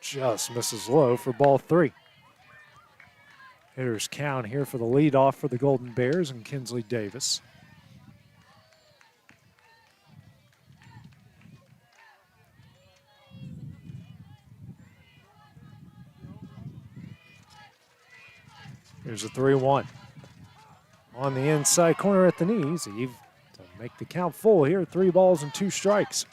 [SPEAKER 19] Just misses low for ball 3. Hitter's count here for the leadoff for the Golden Bears and Kinsley Davis. Here's a 3-1. On the inside corner at the knees. Eve to make the count full here. 3 balls and 2 strikes.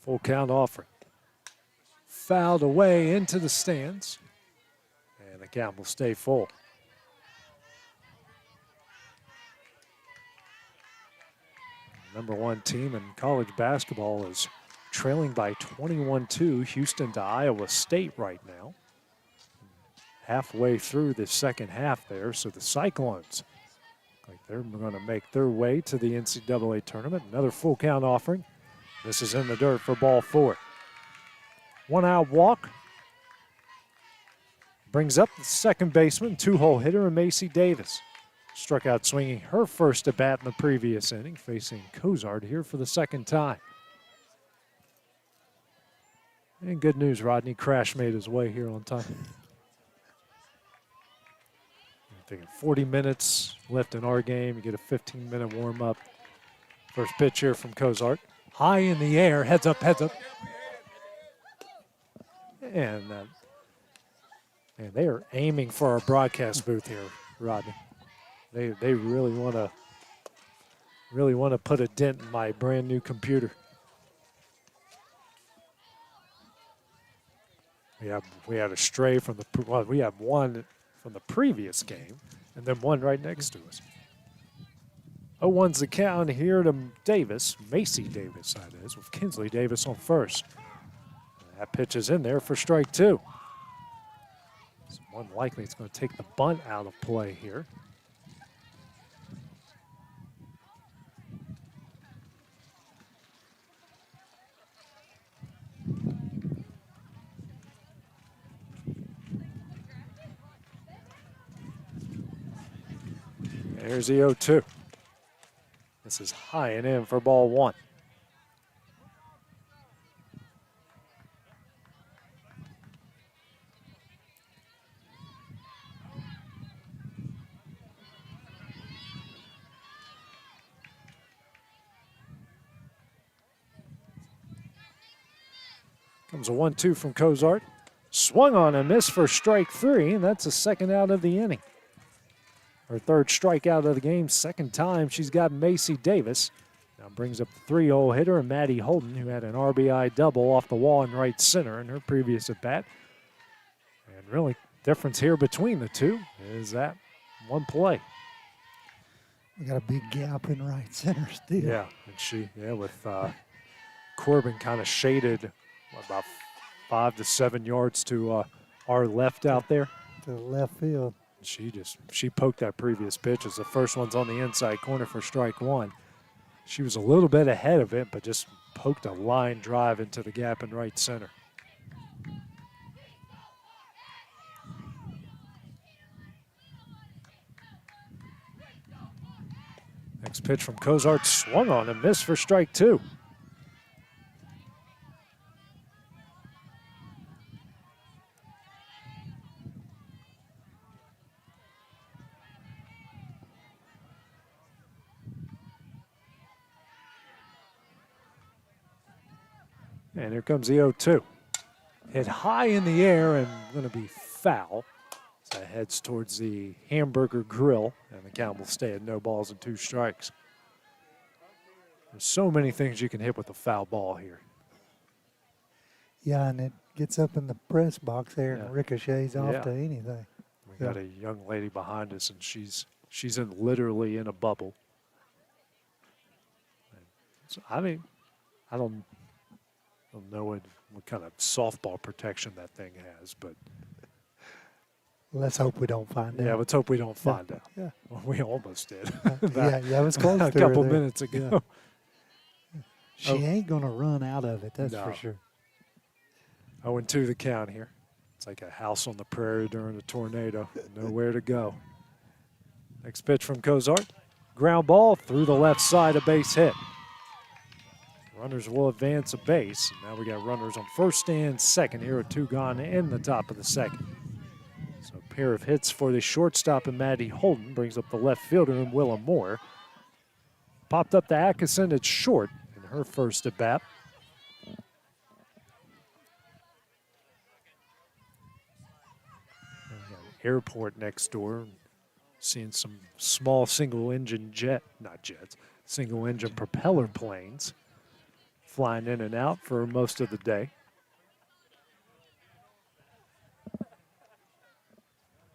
[SPEAKER 19] Full count offering. Fouled away into the stands. And the count will stay full. Number 1 team in college basketball is trailing by 21-2 Houston to Iowa State right now. Halfway through the second half there, so the Cyclones, like they're going to make their way to the NCAA tournament. Another full count offering. This is in the dirt for ball 4. 1 out walk. Brings up the second baseman, 2-hole hitter, Macy Davis. Struck out swinging her first at bat in the previous inning, facing Cozart here for the second time. And good news, Rodney Crash made his way here on time. I'm thinking 40 minutes left in our game. You get a 15-minute warm-up. First pitch here from Cozart. High in the air, heads up, heads up. And they are aiming for our broadcast booth here, Rodney. They really want to put a dent in my brand new computer. We had a stray from we have one from the previous game, and then one right next to us. 0-1's the count here to Davis, Macy Davis that is, with Kinsley Davis on first. That pitch is in there for strike 2. So more than likely it's going to take the bunt out of play here. There's the 0-2. This is high and in for ball 1. Comes a 1-2 from Cozart. Swung on and missed for strike 3, and that's the second out of the inning. Her third strikeout of the game, second time she's got Macy Davis. Now brings up the 3-hole hitter, Maddie Holden, who had an RBI double off the wall in right center in her previous at-bat. And really, difference here between the two is that one play.
[SPEAKER 20] We got a big gap in right center still.
[SPEAKER 19] Yeah, and with Corbin kind of shaded about 5 to 7 yards to our left out there.
[SPEAKER 20] To the left field.
[SPEAKER 19] She poked that previous pitch as the first one's on the inside corner for strike 1. She was a little bit ahead of it, but just poked a line drive into the gap in right center. Next pitch from Cozart, swung on and missed for strike 2. And here comes the 0-2. Hit high in the air and going to be foul. So it heads towards the hamburger grill, and the count will stay at no balls and 2 strikes. There's so many things you can hit with a foul ball here.
[SPEAKER 20] Yeah, and it gets up in the press box there and ricochets off to anything.
[SPEAKER 19] We got a young lady behind us, and she's literally in a bubble. So, I mean, I don't know what kind of softball protection that thing has, but
[SPEAKER 20] let's hope we don't find out.
[SPEAKER 19] Yeah, let's hope we don't find out.
[SPEAKER 20] Yeah.
[SPEAKER 19] Well, we almost did.
[SPEAKER 20] It was close
[SPEAKER 19] a couple minutes ago.
[SPEAKER 20] Yeah. She ain't going to run out of it, that's for sure.
[SPEAKER 19] 0-2 the count here. It's like a house on the prairie during a tornado. Nowhere to go. Next pitch from Cozart. Ground ball through the left side, a base hit. Runners will advance a base. Now we got runners on first and second here with 2 gone in the top of the second. So a pair of hits for the shortstop and Maddie Holden brings up the left fielder and Willa Moore. Popped up to Atkinson at short in her first at bat. Airport next door. Seeing some small single engine single engine propeller planes flying in and out for most of the day.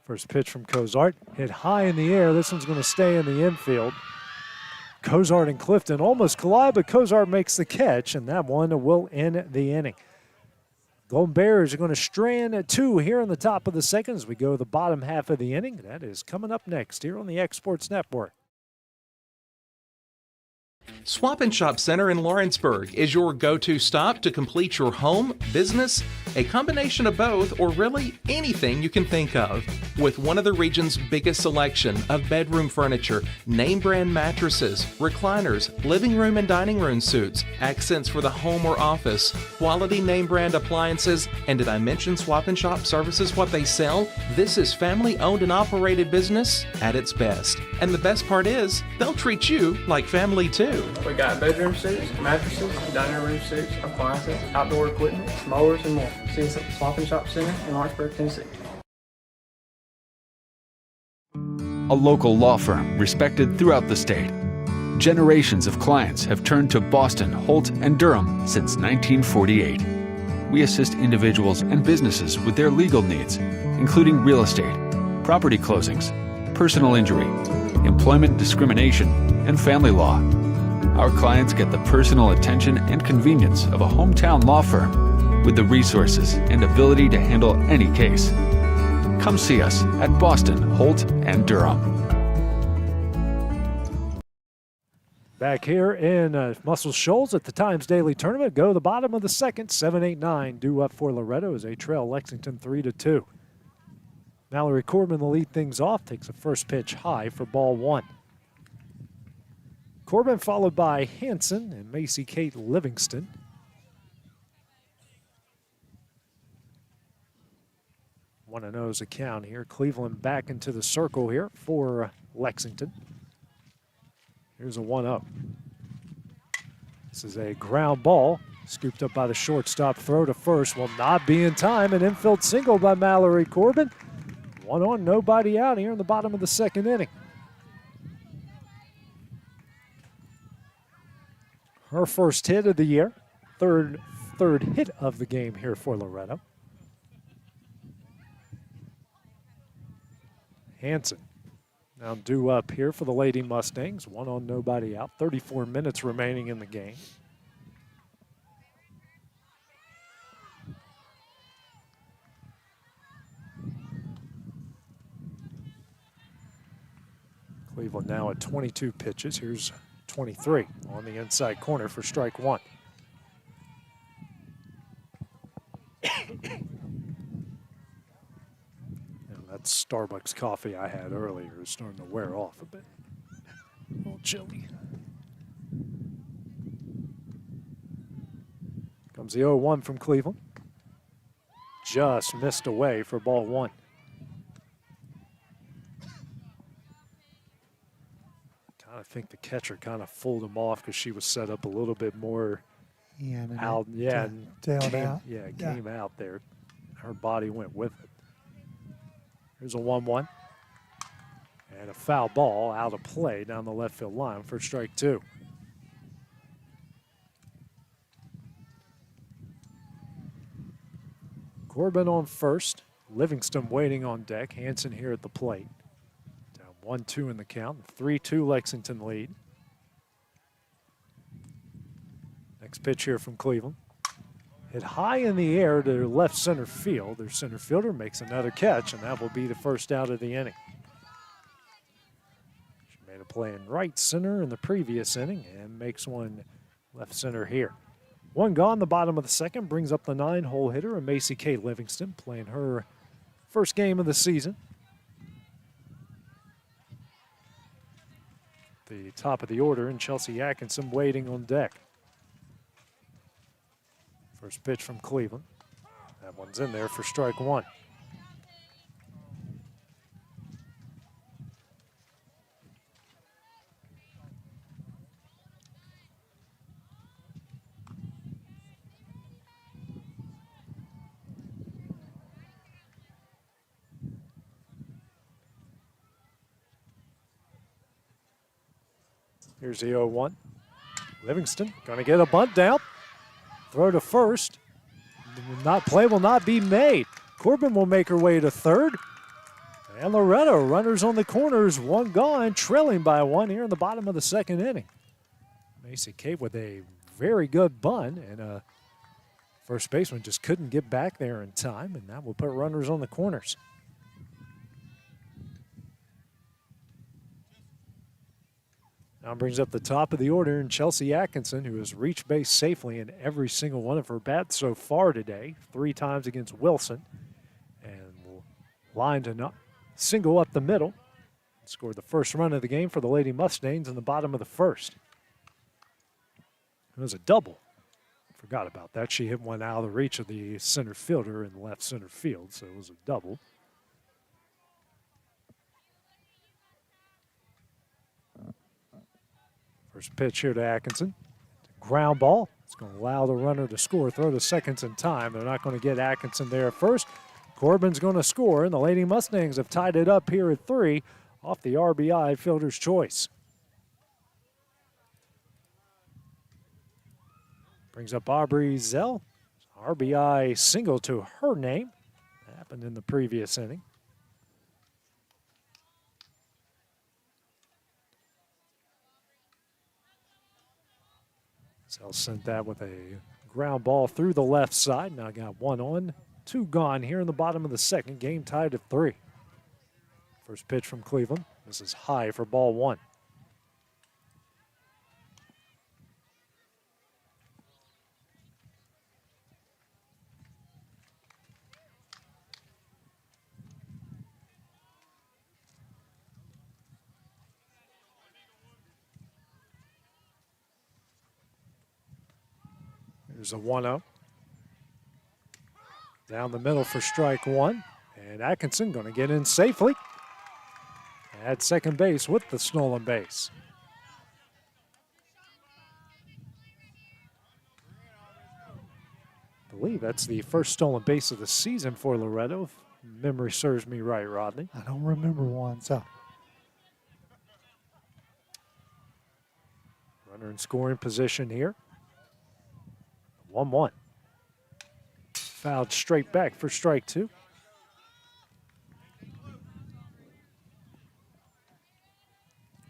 [SPEAKER 19] First pitch from Cozart, hit high in the air. This one's going to stay in the infield. Cozart and Clifton almost collide, but Cozart makes the catch, and that one will end the inning. Golden Bears are going to strand at 2 here in the top of the second as we go to the bottom half of the inning. That is coming up next here on the Exports Network.
[SPEAKER 3] Swap and Shop Center in Lawrenceburg is your go-to stop to complete your home, business, a combination of both, or really anything you can think of. With one of the region's biggest selection of bedroom furniture, name brand mattresses, recliners, living room and dining room suites, accents for the home or office, quality name brand appliances, and did I mention Swap and Shop Services what they sell? This is family owned and operated business at its best. And the best part is, they'll treat you like family too.
[SPEAKER 2] We got bedroom suites, mattresses, dining room suites, appliances, outdoor equipment, mowers, and more. See us at Swap and Shop Center in Lawrenceburg, Tennessee.
[SPEAKER 17] A local law firm respected throughout the state. Generations of clients have turned to Boston, Holt, and Durham since 1948. We assist individuals and businesses with their legal needs, including real estate, property closings, personal injury, employment discrimination, and family law. Our clients get the personal attention and convenience of a hometown law firm with the resources and ability to handle any case. Come see us at Boston, Holt, and Durham.
[SPEAKER 19] Back here in Muscle Shoals at the Times Daily Tournament. Go to the bottom of the second, 7-8-9 due up for Loretto as they trail Lexington 3-2. Mallory Corbin will lead things off, takes a first pitch high for ball one. Corbin followed by Hanson and Macy Kate Livingston. One and oh's a count here. Cleveland back into the circle here for Lexington. Here's a 1-0. This is a ground ball, scooped up by the shortstop. Throw to first will not be in time. An infield single by Mallory Corbin. 1 on, nobody out here in the bottom of the second inning. Her first hit of the year, third hit of the game here for Loretto. Hanson now due up here for the Lady Mustangs. 1 on, nobody out. 34 minutes remaining in the game. Cleveland now at 22 pitches. Here's 23 on the inside corner for strike one. That Starbucks coffee I had earlier is starting to wear off a bit. A little chilly. Comes the 0-1 from Cleveland. Just missed away for ball one. I think the catcher kind of fooled him off because she was set up a little bit more out. Yeah,
[SPEAKER 20] tailed out.
[SPEAKER 19] Yeah, it came out there. Her body went with it. Here's a 1-1. And a foul ball out of play down the left field line for strike two. Corbin on first. Livingston waiting on deck. Hanson here at the plate. 1-2 in the count. 3-2 Lexington lead. Next pitch here from Cleveland. Hit high in the air to left center field. Their center fielder makes another catch, and that will be the first out of the inning. She made a play in right center in the previous inning and makes one left center here. One gone, the bottom of the second, brings up the 9-hole hitter, and Macy Kate Livingston playing her first game of the season. The top of the order, and Chelsea Atkinson waiting on deck. First pitch from Cleveland. That one's in there for strike one. Here's the 0-1. Livingston going to get a bunt down. Throw to first. Play will not be made. Corbin will make her way to third. And Loretto, runners on the corners, one gone, trailing by one here in the bottom of the second inning. Macy Kate with a very good bunt, and first baseman just couldn't get back there in time, and that will put runners on the corners. Now brings up the top of the order in Chelsea Atkinson, who has reached base safely in every single one of her bats so far today, 3 times against Wilson. And will line to not single up the middle. Scored the first run of the game for the Lady Mustangs in the bottom of the first. It was a double. Forgot about that. She hit one out of the reach of the center fielder in left center field, so it was a double. First pitch here to Atkinson. Ground ball. It's going to allow the runner to score. Throw to seconds in time. They're not going to get Atkinson there at first. Corbin's going to score, and the Lady Mustangs have tied it up here at 3 off the RBI fielder's choice. Brings up Aubrey Zell. RBI single to her name. That happened in the previous inning. Zell sent that with a ground ball through the left side. Now got 1 on, 2 gone here in the bottom of the second. Game tied at 3. First pitch from Cleveland. This is high for ball 1. There's a 1-0. Down the middle for strike 1. And Atkinson going to get in safely at second base with the stolen base. I believe that's the first stolen base of the season for Loretto, if memory serves me right, Rodney.
[SPEAKER 20] I don't remember one, so.
[SPEAKER 19] Runner in scoring position here. 1-1. Fouled straight back for strike 2.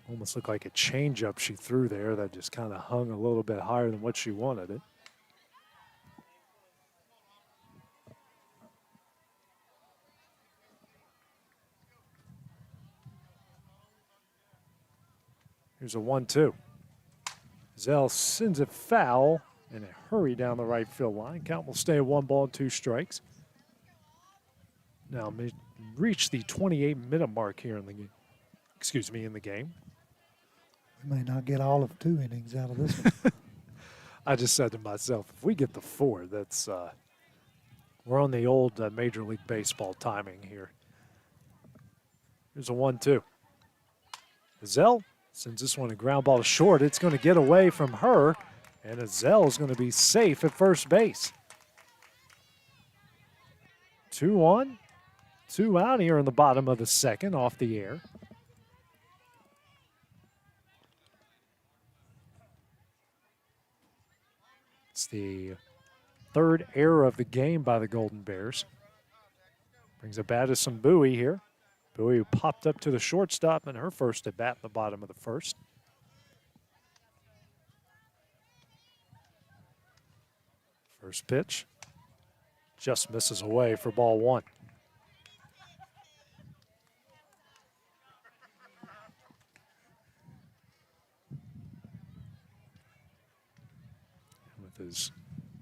[SPEAKER 19] Almost looked like a changeup she threw there that just kind of hung a little bit higher than what she wanted it. Here's a 1-2. Zell sends it foul in a hurry down the right field line. Count will stay at 1 ball, 2 strikes. Now reach the 28-minute mark here in the game. Excuse me, in the game.
[SPEAKER 20] We may not get all of 2 innings out of this one.
[SPEAKER 19] I just said to myself, if we get the 4, that's we're on the old Major League Baseball timing here. Here's a 1-2. Zell sends this one a ground ball to short. It's going to get away from her. And Azell is going to be safe at first base. 2 on, 2 out here in the bottom of the second off the air. It's the 3rd error of the game by the Golden Bears. Brings a Addison Bowie here. Bowie who popped up to the shortstop in her first at bat in the bottom of the first. First pitch just misses away for ball 1. With as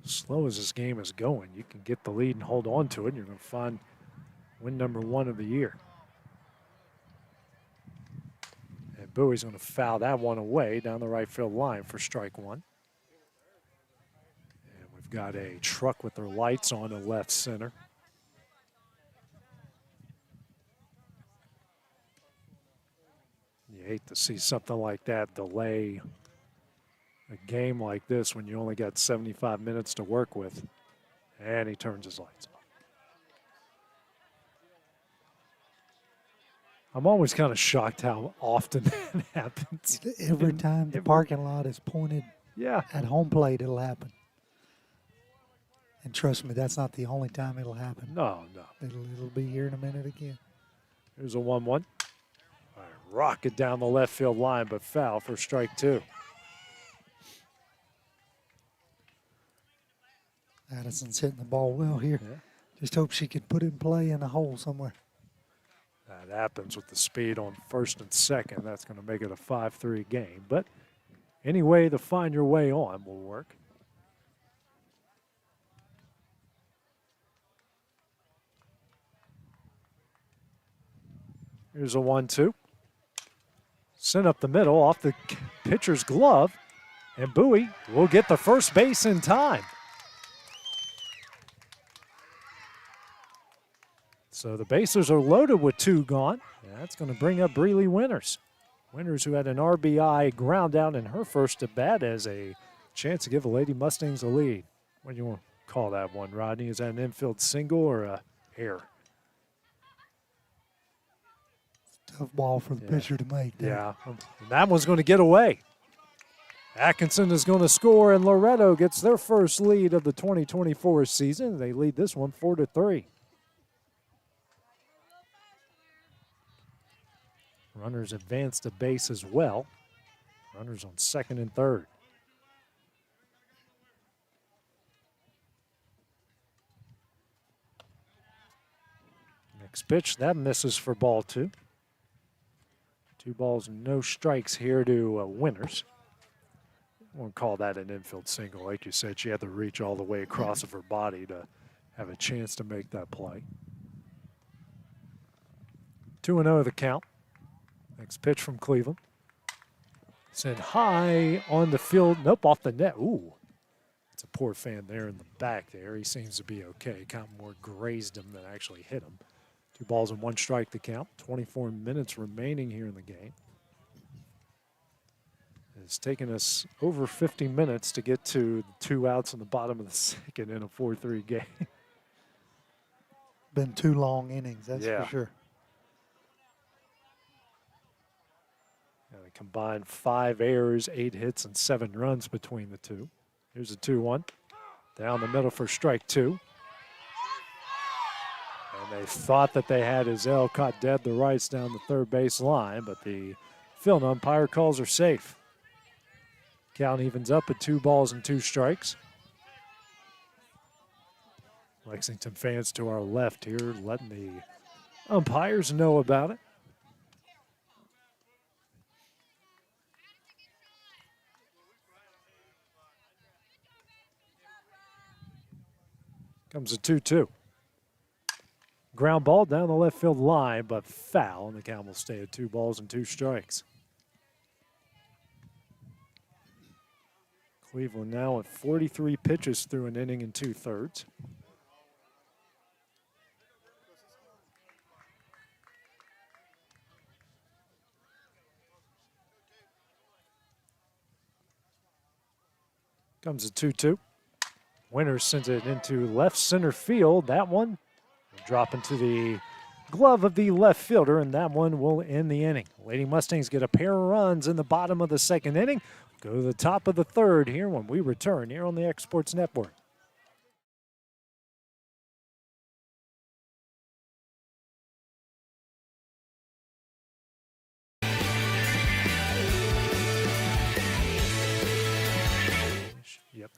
[SPEAKER 19] slow as this game is going, you can get the lead and hold on to it, and you're going to find win number 1 of the year. And Bowie's going to foul that one away down the right field line for strike 1. Got a truck with their lights on in left center. You hate to see something like that delay a game like this when you only got 75 minutes to work with. And he turns his lights off. I'm always kind of shocked how often that happens.
[SPEAKER 20] Every time the parking lot is pointed at home plate, it'll happen. And trust me, that's not the only time it'll happen.
[SPEAKER 19] No.
[SPEAKER 20] It'll be here in a minute again.
[SPEAKER 19] Here's a 1-1. All right, rocket down the left field line, but foul for strike 2.
[SPEAKER 20] Addison's hitting the ball well here. Yeah. Just hope she can put it in play in a hole somewhere.
[SPEAKER 19] That happens with the speed on first and second. That's going to make it a 5-3 game. But any way to find your way on will work. Here's a 1-2. Sent up the middle off the pitcher's glove. And Bowie will get the first base in time. So the bases are loaded with 2 gone. That's going to bring up Breeley Winters. Winters, who had an RBI ground out in her first at bat, as a chance to give the Lady Mustangs a lead. What do you want to call that one, Rodney? Is that an infield single or a error?
[SPEAKER 20] Tough ball for the pitcher to make.
[SPEAKER 19] Yeah, and that one's going to get away. Atkinson is going to score, and Loretto gets their first lead of the 2024 season. They lead this one 4-3. Runners advance to base as well. Runners on second and third. Next pitch, that misses for ball 2. 2 balls, no strikes here to Winters. I won't call that an infield single. Like you said, she had to reach all the way across of her body to have a chance to make that play. 2-0 the count. Next pitch from Cleveland. Sent high on the field. Nope, off the net. Ooh. It's a poor fan there in the back there. He seems to be okay. Kind of more grazed him than actually hit him. 2 balls and 1 strike to count. 24 minutes remaining here in the game. It's taken us over 50 minutes to get to the 2 outs in the bottom of the second in a 4-3 game.
[SPEAKER 20] Been 2 long innings, that's for sure.
[SPEAKER 19] They combined 5 errors, 8 hits, and 7 runs between the two. Here's a 2-1. Down the middle for strike 2. And they thought that they had Izell caught dead the rights down the third base line, but the field umpire calls her safe. Count evens up at 2 balls and 2 strikes. Lexington fans to our left here letting the umpires know about it. Comes a 2-2. Ground ball down the left field line, but foul, and the count will stay at 2 balls and 2 strikes. Cleveland now at 43 pitches through an inning and 2/3. Comes a 2-2. Winters sends it into left center field. That one will drop into the glove of the left fielder, and that one will end the inning. Lady Mustangs get a pair of runs in the bottom of the second inning. Go to the top of the third here when we return here on the X Sports Network. Yep.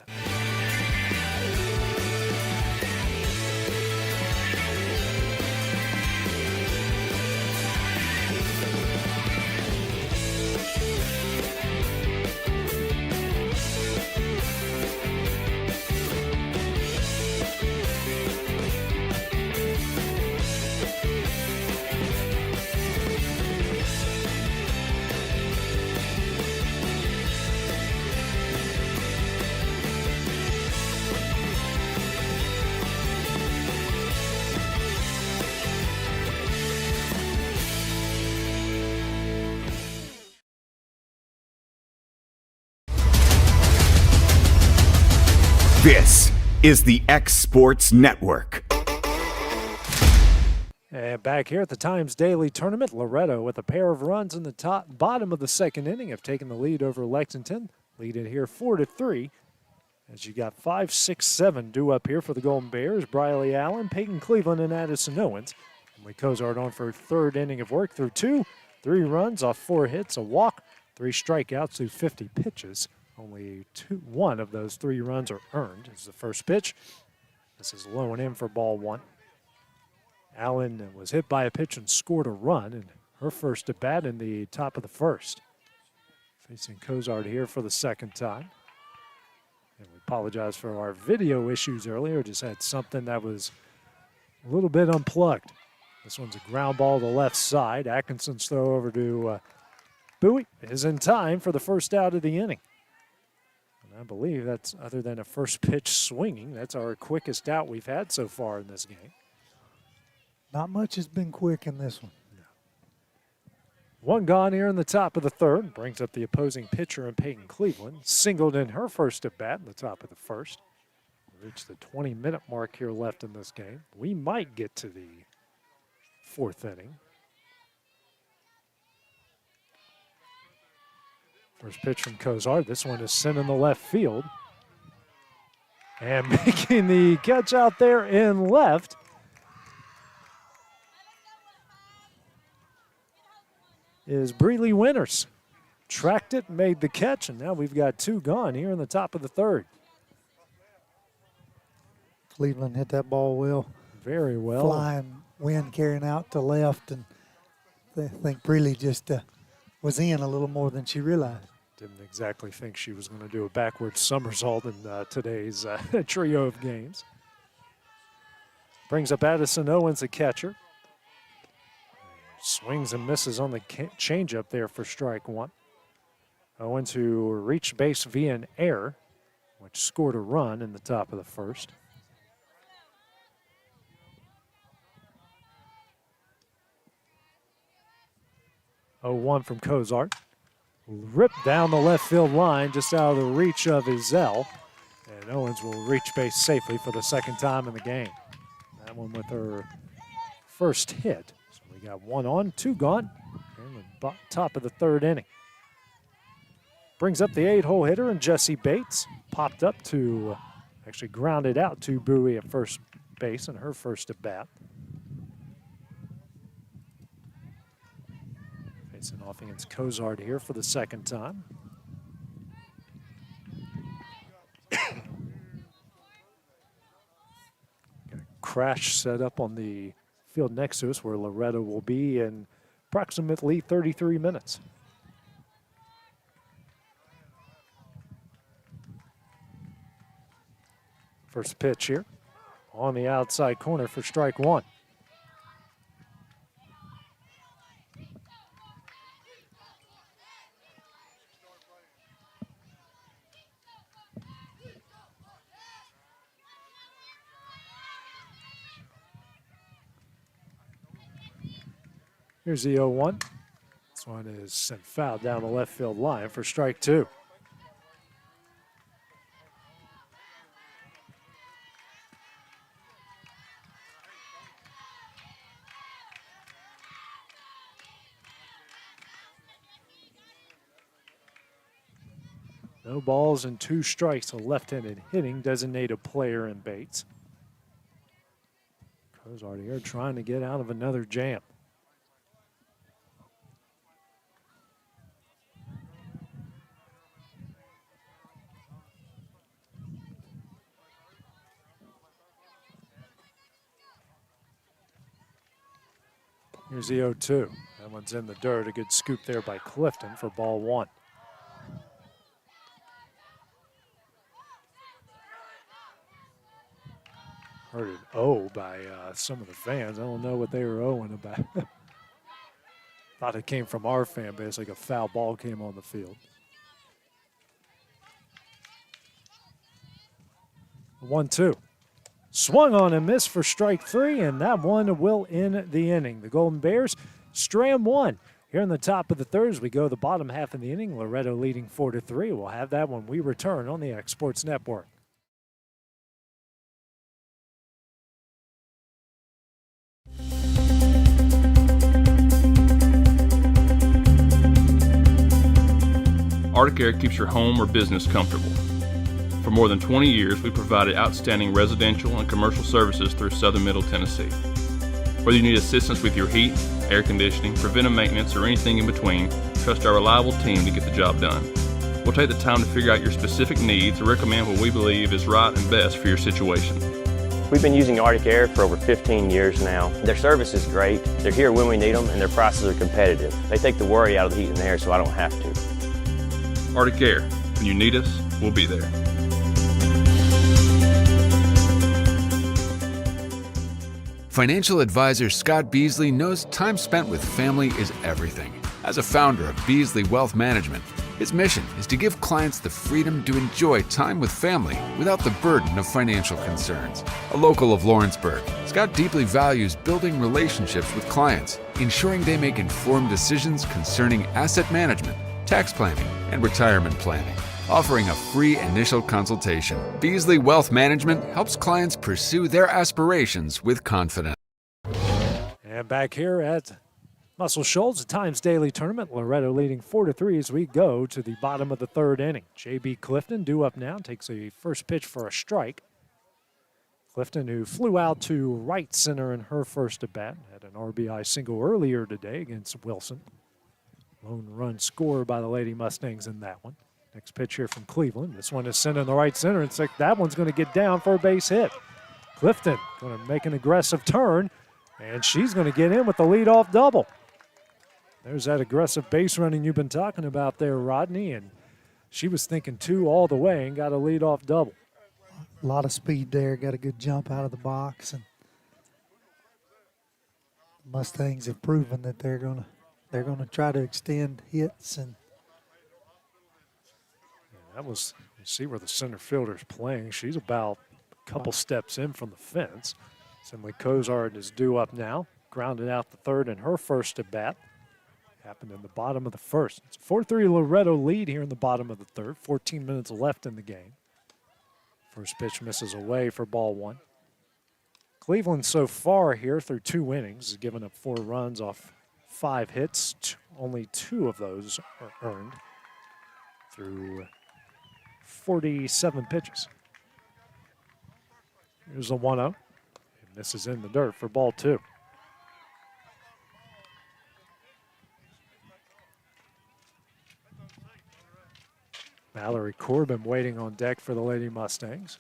[SPEAKER 1] This is the X Sports Network.
[SPEAKER 19] And back here at the Times Daily Tournament, Loretto with a pair of runs in the bottom of the second inning have taken the lead over Lexington. Lead it here 4-3. As you got 5, 6, 7 due up here for the Golden Bears. Briley Allen, Peyton Cleveland, and Addison Owens. And we Cozart on for a third inning of work through 2. 3 runs off 4 hits, a walk, 3 strikeouts through 50 pitches. Only 1 of those 3 runs are earned. This is the first pitch. This is low and in for ball 1. Allen was hit by a pitch and scored a run in her first at bat in the top of the first. Facing Cozart here for the second time. And we apologize for our video issues earlier. Just had something that was a little bit unplugged. This one's a ground ball to the left side. Atkinson's throw over to Bowie is in time for the first out of the inning. And I believe that's, other than a first pitch swinging, that's our quickest out we've had so far in this game.
[SPEAKER 20] Not much has been quick in this one.
[SPEAKER 19] One gone here in the top of the third. Brings up the opposing pitcher in Peyton Cleveland. Singled in her first at bat in the top of the first. Reached the 20-minute mark here left in this game. We might get to the fourth inning. First pitch from Cozart. This one is sent in the left field. And making the catch out there in left is Breeley Winters. Tracked it, made the catch, and now we've got two gone here in the top of the third.
[SPEAKER 20] Cleveland hit that ball well.
[SPEAKER 19] Very well.
[SPEAKER 20] Flying wind carrying out to left, and I think Breeley just was in a little more than she realized.
[SPEAKER 19] Didn't exactly think she was going to do a backwards somersault in today's trio of games. Brings up Addison Owens, the catcher. Swings and misses on the changeup there for strike one. Owens, who reached base via an error, which scored a run in the top of the first. Oh, 1 from Cozart. Ripped down the left field line just out of the reach of Ezell. And Owens will reach base safely for the second time in the game. That one with her first hit. We got one on, two gone in the top of the third inning. Brings up the 8-hole hitter, and Jesse Bates popped up to, actually grounded out to Bowie at first base in her first at bat. Facing off against Cozart here for the second time. Got a crash set up on the field next to us where Loretto will be in approximately 33 minutes. First pitch here on the outside corner for strike one. Here's the 0-1. This one is sent foul down the left field line for strike two. No balls and two strikes. A left-handed hitting designated player in Bates. Cozart here trying to get out of another jam. Here's the 0-2. That one's in the dirt. A good scoop there by Clifton for ball one. Heard an O by some of the fans. I don't know what they were O-ing about. Thought it came from our fan base, like a foul ball came on the field. 1-2. Swung on and missed for strike three, and that one will end the inning. The Golden Bears stram one. Here in the top of the third as we go the bottom half of the inning, Loretto leading 4-3. We'll have that when we return on the X Sports Network.
[SPEAKER 4] Arctic Air keeps your home or business comfortable. For more than 20 years, we provided outstanding residential and commercial services through Southern Middle Tennessee. Whether you need assistance with your heat, air conditioning, preventive maintenance, or anything in between, trust our reliable team to get the job done. We'll take the time to figure out your specific needs and recommend what we believe is right and best for your situation.
[SPEAKER 5] We've been using Arctic Air for over 15 years now. Their service is great. They're here when we need them, and their prices are competitive. They take the worry out of the heat and air, so I don't have to.
[SPEAKER 4] Arctic Air. When you need us, we'll be there.
[SPEAKER 17] Financial advisor Scott Beasley knows time spent with family is everything. As a founder of Beasley Wealth Management, his mission is to give clients the freedom to enjoy time with family without the burden of financial concerns. A local of Lawrenceburg, Scott deeply values building relationships with clients, ensuring they make informed decisions concerning asset management, tax planning, and retirement planning. Offering a free initial consultation, Beasley Wealth Management helps clients pursue their aspirations with confidence.
[SPEAKER 19] And back here at Muscle Shoals, the Times Daily Tournament, Loretto leading 4-3 as we go to the bottom of the third inning. J.B. Clifton due up now, takes a first pitch for a strike. Clifton, who flew out to right center in her first at bat, had an RBI single earlier today against Wilson. Lone run scored by the Lady Mustangs in that one. Next pitch here from Cleveland. This one is sent in the right center, and that one's going to get down for a base hit. Clifton going to make an aggressive turn, and she's going to get in with the leadoff double. There's that aggressive base running you've been talking about there, Rodney, and she was thinking 2 all the way and got a leadoff double.
[SPEAKER 20] A lot of speed there, got a good jump out of the box, and Mustangs have proven that they're gonna try to extend hits. And
[SPEAKER 19] that was, you see where the center fielder's playing. She's about a couple steps in from the fence. Emily Cozart is due up now. Grounded out the third in her first at bat. Happened in the bottom of the first. It's a 4-3 Loretto lead here in the bottom of the third. 14 minutes left in the game. First pitch misses away for ball 1. Cleveland so far here through 2 innings has given up 4 runs off 5 hits. Only 2 of those are earned through 47 pitches. Here's a 1-0. And this is in the dirt for ball 2. Mallory Corbin waiting on deck for the Lady Mustangs.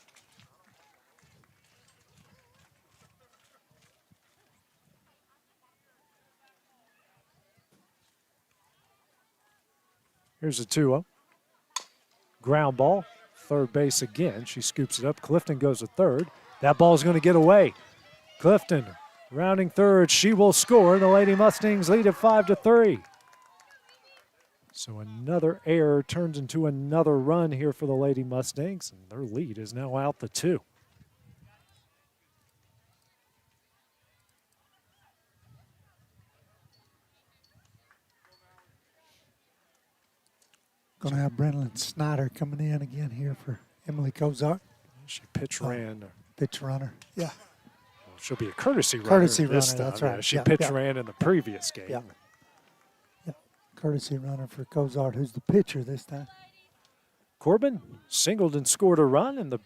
[SPEAKER 19] Here's a 2-0. Ground ball, third base again. She scoops it up. Clifton goes to third. That ball's going to get away. Clifton rounding third. She will score. The Lady Mustangs lead at 5-3. So another error turns into another run here for the Lady Mustangs, and their lead is now out to 2.
[SPEAKER 20] Going to have Brennan Snyder coming in again here for Emily Cozart.
[SPEAKER 19] She pitch ran.
[SPEAKER 20] Pitch runner, yeah.
[SPEAKER 19] Well, she'll be a courtesy runner.
[SPEAKER 20] Courtesy
[SPEAKER 19] this
[SPEAKER 20] runner,
[SPEAKER 19] time.
[SPEAKER 20] that's right.
[SPEAKER 19] She pitch ran in the previous game.
[SPEAKER 20] Yeah. Courtesy runner for Cozart, who's the pitcher this time.
[SPEAKER 19] Corbin singled and scored a run in the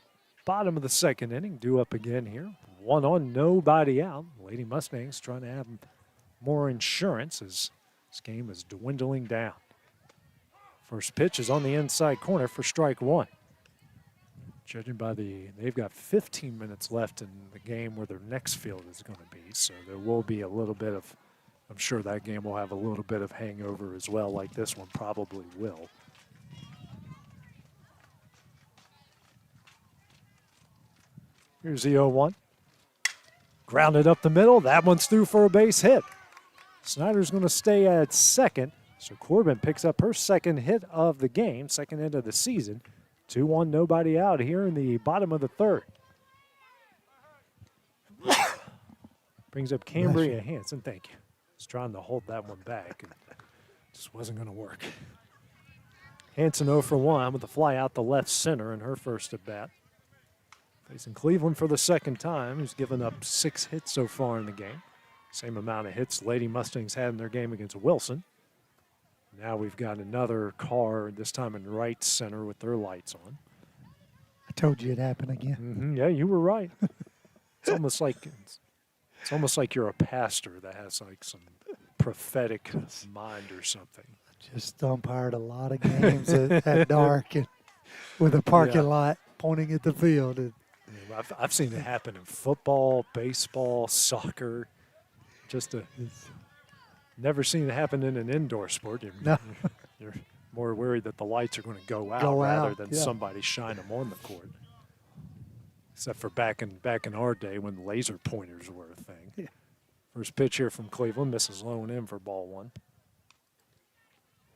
[SPEAKER 19] bottom of the second inning. Due up again here. 1 on, nobody out. Lady Mustangs trying to have more insurance as this game is dwindling down. First pitch is on the inside corner for strike 1. Judging by they've got 15 minutes left in the game where their next field is going to be, so there will be a little bit of, I'm sure that game will have a little bit of hangover as well, like this one probably will. Here's the 0-1. Grounded up the middle. That one's through for a base hit. Snyder's going to stay at second. So Corbin picks up her second hit of the game, second hit of the season. 2-1, nobody out here in the bottom of the third. Brings up Cambria Hansen. Thank you. Was trying to hold that one back, and just wasn't going to work. Hansen 0 for 1 with a fly out the left center in her first at bat. Facing Cleveland for the second time, who's given up 6 hits so far in the game. Same amount of hits Lady Mustangs had in their game against Wilson. Now we've got another car, this time in right center with their lights on.
[SPEAKER 20] I told you it'd happen again.
[SPEAKER 19] Mm-hmm. Yeah, you were right. It's almost like you're a pastor that has like some prophetic mind or something.
[SPEAKER 20] Just umpired a lot of games at dark and with a parking lot pointing at the field.
[SPEAKER 19] I've seen it happen in football, baseball, soccer. Never seen it happen in an indoor sport. You're more worried that the lights are going to go out rather than somebody shine them on the court. Except for back in our day when laser pointers were a thing.
[SPEAKER 18] Yeah.
[SPEAKER 19] First pitch here from Cleveland, misses low and in for ball one.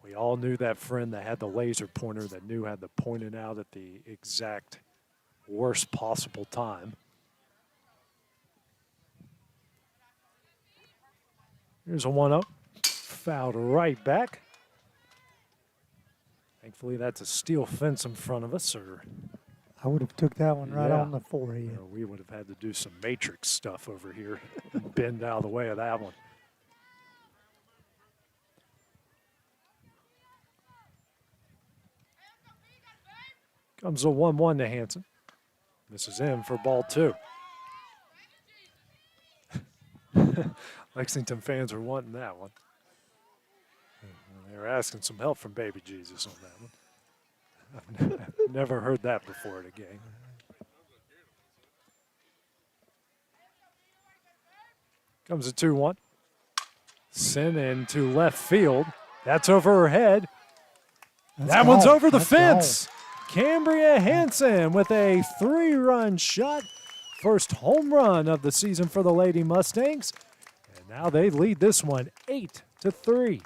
[SPEAKER 19] We all knew that friend that had the laser pointer that knew how to point it out at the exact worst possible time. Here's a 1-0. Fouled right back. Thankfully, that's a steel fence in front of us, or
[SPEAKER 20] I would have took that one right on the forehead.
[SPEAKER 19] or we would have had to do some matrix stuff over here and bend out of the way of that one. Comes a 1-1 to Hanson. This is in for ball two. Lexington fans are wanting that one. They're asking some help from Baby Jesus on that one. I've never heard that before at a game. Comes a 2-1. Sent into left field. That's over her head. That one's over the fence. Cambria Hanson with a 3-run shot. First home run of the season for the Lady Mustangs. And now they lead this one 8-3.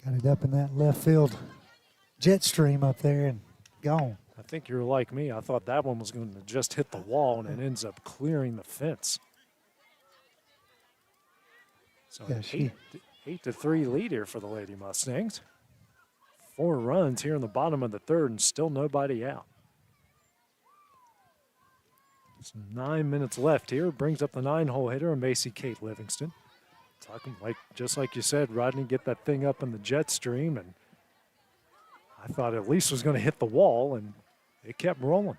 [SPEAKER 20] Got it up in that left field jet stream up there and gone.
[SPEAKER 19] I think you're like me. I thought that one was going to just hit the wall, and it ends up clearing the fence. So
[SPEAKER 20] Yeah,
[SPEAKER 19] an 8-3 lead here for the Lady Mustangs. 4 runs here in the bottom of the third and still nobody out. It's 9 minutes left here. Brings up the 9-hole hitter, Macy Kate Livingston. Talking just like you said, Rodney, get that thing up in the jet stream, and I thought at least it was going to hit the wall, and it kept rolling.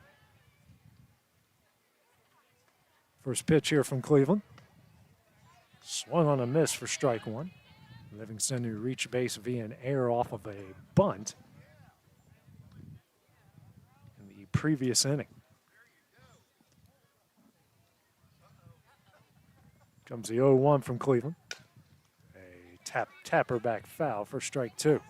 [SPEAKER 19] First pitch here from Cleveland. Swung on a miss for strike one. Livingston who reached base via an error off of a bunt in the previous inning. Comes the 0-1 from Cleveland. A tapper back foul for strike two.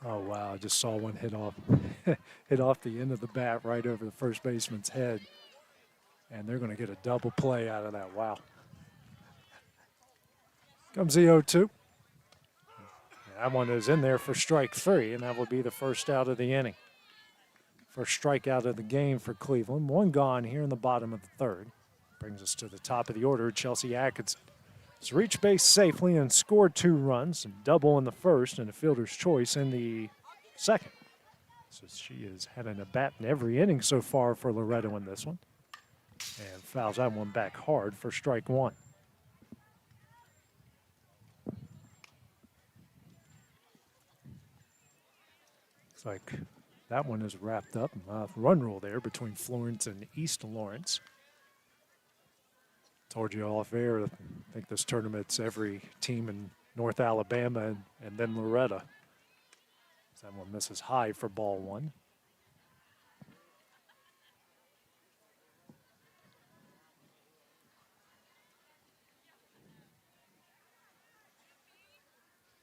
[SPEAKER 19] Oh, wow, I just saw one hit off the end of the bat right over the first baseman's head. And they're going to get a double play out of that. Wow. Comes the 0-2. That one is in there for strike three, and that will be the first out of the inning. First strikeout of the game for Cleveland. One gone here in the bottom of the third. Brings us to the top of the order. Chelsea Atkinson has reached base safely and scored 2 runs, a double in the first and a fielder's choice in the second. So she has had an at-bat in every inning so far for Loretto in this one. And fouls that one back hard for strike one. Looks like that one is wrapped up. Run rule there between Florence and East Lawrence. Told you off air, I think this tournament's every team in North Alabama and then Loretto. That one misses high for ball one.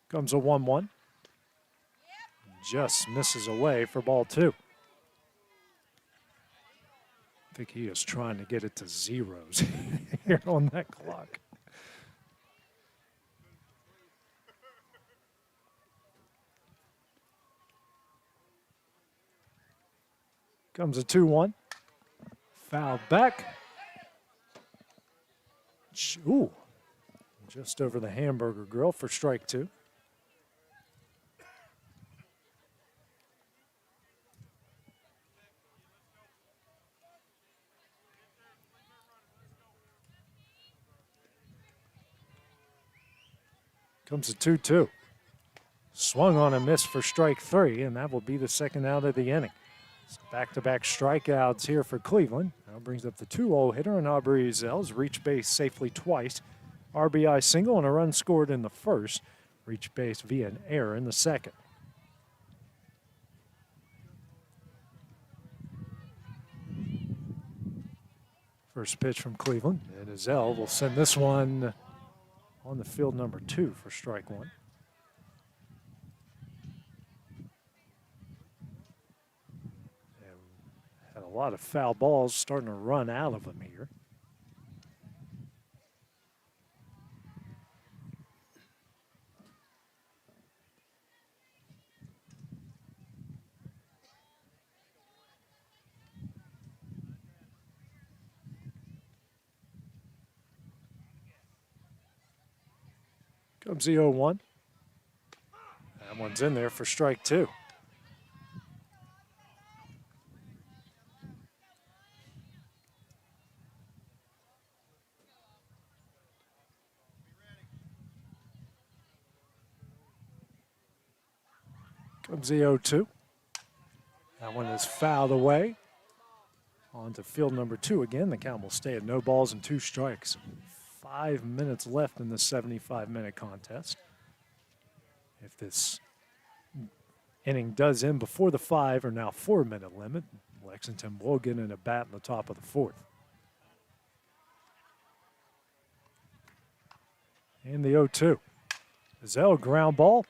[SPEAKER 19] Comes a 1-1. Just misses away for ball two. I think he is trying to get it to zeros here on that clock. Comes a 2-1. Foul back. Ooh. Just over the hamburger grill for strike two. Comes a 2-2. Swung on a miss for strike 3, and that will be the second out of the inning. So back-to-back strikeouts here for Cleveland. Now brings up the 2-0 hitter, and Aubrey Zell's reached base safely twice. RBI single and a run scored in the first. Reached base via an error in the second. First pitch from Cleveland, and Zell will send this one on the field number 2 for strike 1. Had a lot of foul balls starting to run out of him here. Comes the 0-1. That one's in there for strike 2. Comes the 0-2. That one is fouled away. On to field number 2 again. The count will stay at no balls and 2 strikes. 5 minutes left in the 75-minute contest. If this inning does end before the 5 or now 4-minute limit, Lexington will get in a bat in the top of the 4th. And the 0-2. Zell ground ball.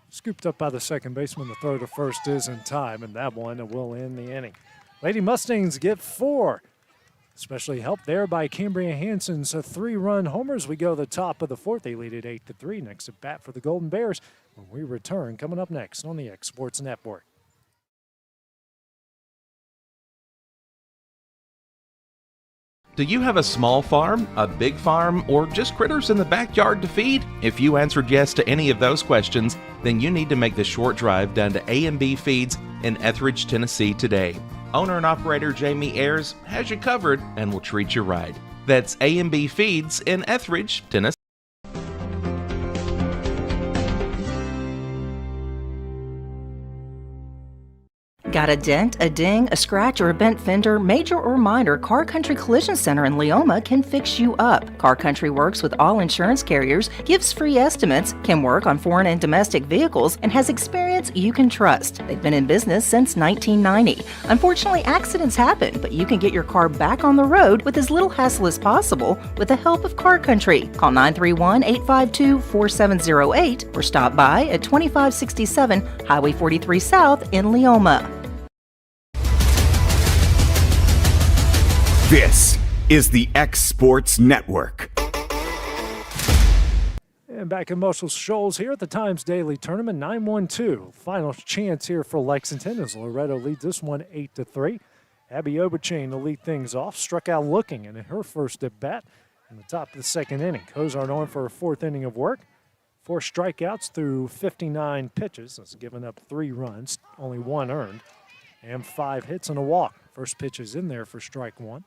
[SPEAKER 19] Scooped up by the second baseman. The throw to first is in time, and that one will end the inning. Lady Mustangs get 4. Especially helped there by Cambria Hansen's 3-run homers. We go to the top of the 4th. They lead it 8-3. Next at bat for the Golden Bears when we return, coming up next on the X Sports Network.
[SPEAKER 3] Do you have a small farm, a big farm, or just critters in the backyard to feed? If you answered yes to any of those questions, then you need to make the short drive down to A&B Feeds in Etheridge, Tennessee today. Owner and operator Jamie Ayers has you covered and will treat you right. That's A&B Feeds in Etheridge, Tennessee.
[SPEAKER 6] Got a dent, a ding, a scratch, or a bent fender? Major or minor, Car Country Collision Center in Leoma can fix you up. Car Country works with all insurance carriers, gives free estimates, can work on foreign and domestic vehicles, and has experience you can trust. They've been in business since 1990. Unfortunately, accidents happen, but you can get your car back on the road with as little hassle as possible with the help of Car Country. Call 931-852-4708 or stop by at 2567 Highway 43 South in Leoma.
[SPEAKER 1] This is the X Sports Network.
[SPEAKER 19] And back in Muscle Shoals here at the Times Daily Tournament, 9-1-2. Final chance here for Lexington as Loretto leads this one 8-3. Abby Oberchain to lead things off, struck out looking in her first at bat in the top of the second inning. Cozart on for a 4th inning of work. 4 strikeouts through 59 pitches. That's given up 3 runs, only 1 earned, and 5 hits and a walk. First pitch is in there for strike 1.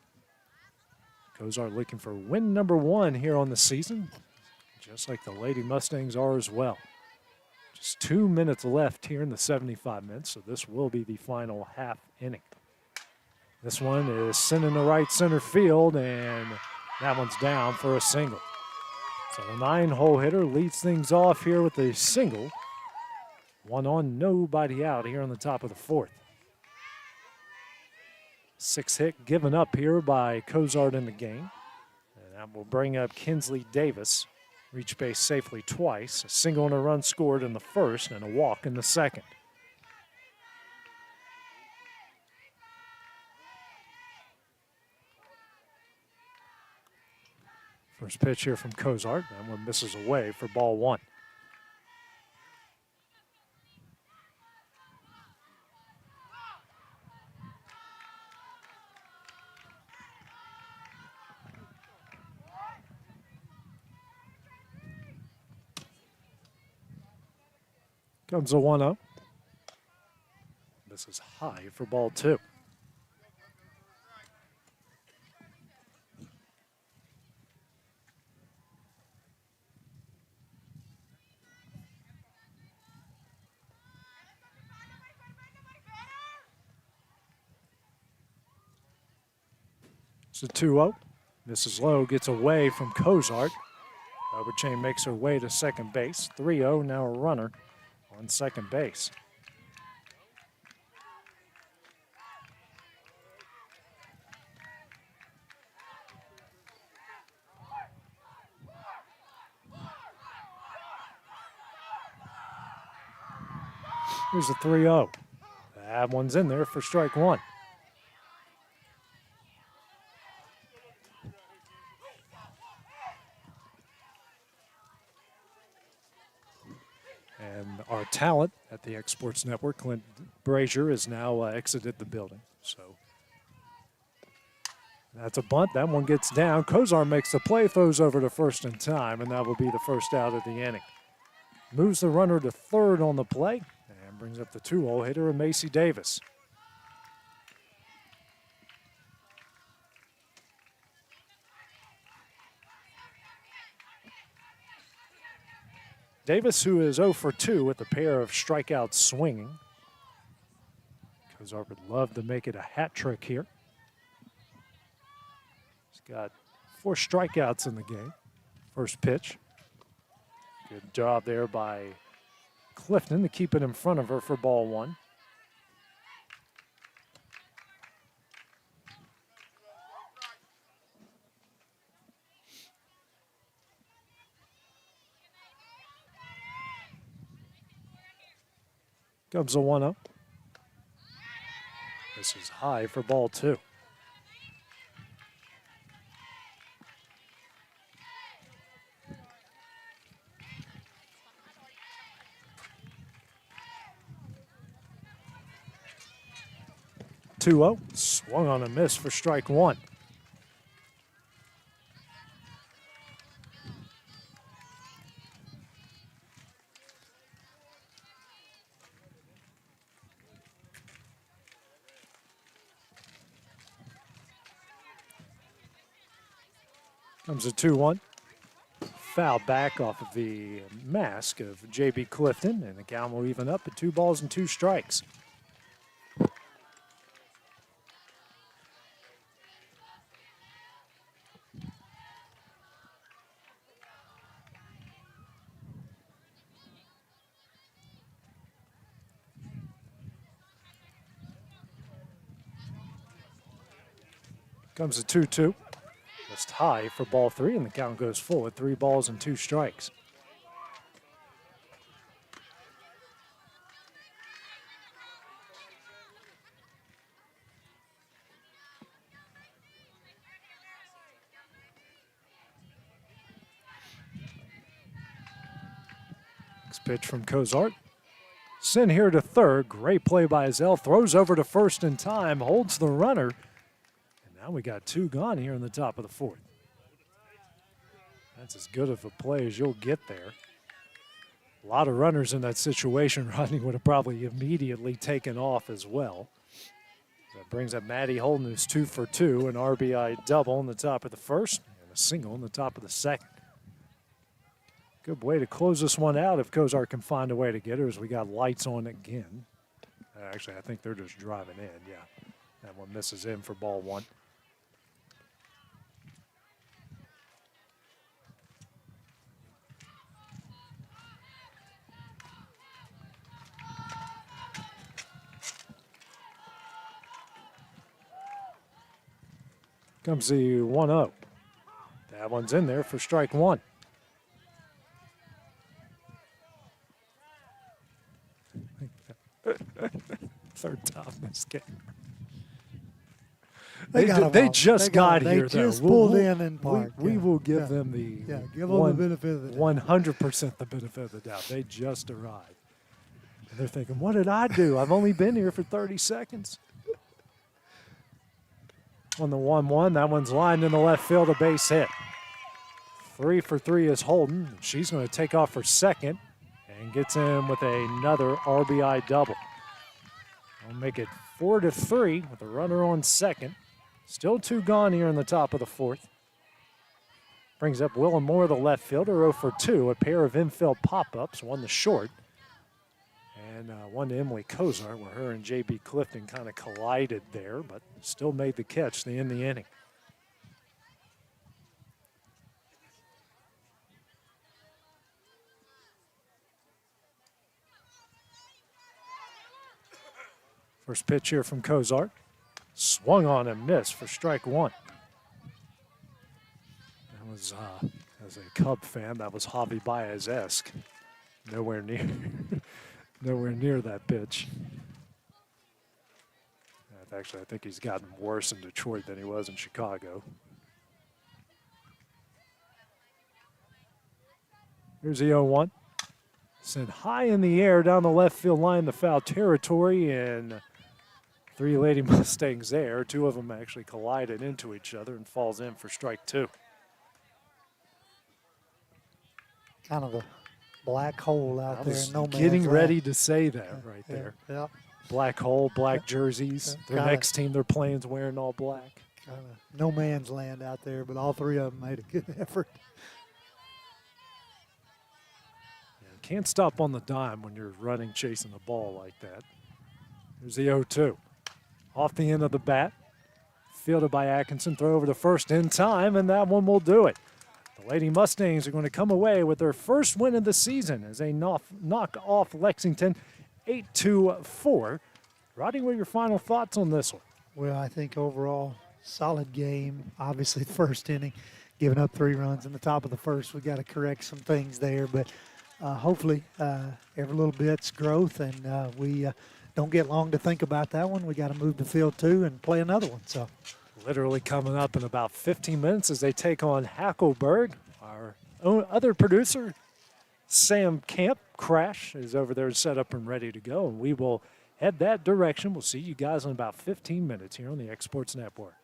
[SPEAKER 19] Cozart looking for win number 1 here on the season, just like the Lady Mustangs are as well. Just 2 minutes left here in the 75 minutes, so this will be the final half inning. This one is sending to right center field, and that one's down for a single. So the 9-hole hitter leads things off here with a single. 1 on, nobody out here on the top of the 4th. 6th hit given up here by Cozart in the game. And that will bring up Kinsley Davis. Reached base safely twice. A single and a run scored in the first and a walk in the second. First pitch here from Cozart. That one misses away for ball 1. Comes a 1-0. This is high for ball 2. It's a 2-0. Mrs. Lowe gets away from Cozart. Overchain makes her way to second base. 3-0, now a runner on second base. Here's a 3-0. That one's in there for strike one. And our talent at the X Sports Network, Clint Brazier, has now exited the building. So that's a bunt. That one gets down. Kozar makes the play, throws over to first in time, and that will be the first out of the inning. Moves the runner to third on the play and brings up the 2-0 hitter, Macy Davis. Davis, who is 0 for 2 with a pair of strikeouts swinging. Kozar would love to make it a hat trick here. He's got 4 strikeouts in the game. First pitch. Good job there by Clifton to keep it in front of her for ball one. Comes a 1-0. This is high for ball two. Swung on a miss for strike one. Comes a 2-1. Foul back off of the mask of J.B. Clifton, and the count will even up at 2 balls and 2 strikes. Comes a 2-2. Just high for ball 3, and the count goes full at 3 balls and 2 strikes. Next pitch from Cozart. Sent here to third. Great play by Zell. Throws over to first in time. Holds the runner. Now we got 2 gone here in the top of the 4th. That's as good of a play as you'll get there. A lot of runners in that situation. Rodney would have probably immediately taken off as well. That brings up Maddie Holden, who's 2 for 2, an RBI double in the top of the 1st and a single in the top of the 2nd. Good way to close this one out if Kozar can find a way to get her, as we got lights on again. Actually, I think they're just driving in, yeah. That one misses in for ball 1. Comes the 1-0. That one's in there for strike 1. Third time this game. They just got here, though.
[SPEAKER 20] They just pulled in parked.
[SPEAKER 19] We will give them the
[SPEAKER 20] give them the benefit of the doubt.
[SPEAKER 19] 100% the benefit of the doubt. They just arrived. And they're thinking, what did I do? I've only been here for 30 seconds. On the 1-1, that one's lined in the left field, a base hit. 3 for 3 is Holden. She's going to take off for second and gets in with another RBI double. We'll make it 4-3 with a runner on second. Still 2 gone here in the top of the 4th. Brings up Willem Moore, the left fielder, 0 for 2. A pair of infield pop-ups, one to short. And one to Emily Kozart, where her and J.B. Clifton kind of collided there, but still made the catch to end the inning. First pitch here from Cozart. Swung on and missed for strike one. That was, as a Cub fan, that was Javi Baez-esque. Nowhere near, nowhere near that pitch. Actually, I think he's gotten worse in Detroit than he was in Chicago. Here's the 0-1. Sent high in the air down the left field line, the foul territory, and three Lady Mustangs there. Two of them actually collided into each other and falls in for strike two.
[SPEAKER 20] Kind of a black hole out there. No man's
[SPEAKER 19] getting ready
[SPEAKER 20] land.
[SPEAKER 19] to say that right there.
[SPEAKER 20] Yeah.
[SPEAKER 19] Black hole, black jerseys. Their next team they're playing is wearing all black.
[SPEAKER 20] Kind of no man's land out there, but all three of them made a good effort.
[SPEAKER 19] Can't stop on the dime when you're running, chasing the ball like that. Here's the 0-2. Off the end of the bat. Fielded by Atkinson. Throw over to first in time, and that one will do it. The Lady Mustangs are going to come away with their first win of the season as they knock off Lexington 8-4. Roddy, what are your final thoughts on this one?
[SPEAKER 20] Well, I think overall, solid game. Obviously, the first inning, giving up 3 runs in the top of the first. We got to correct some things there, but hopefully every little bit's growth, and we don't get long to think about that one. We got to move the field too and play another one. So,
[SPEAKER 19] literally coming up in about 15 minutes as they take on Hackleburg. Our own other producer, Sam Camp, Crash, is over there set up and ready to go, and we will head that direction. We'll see you guys in about 15 minutes here on the X Sports Network.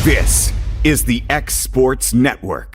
[SPEAKER 1] This is the X Sports Network.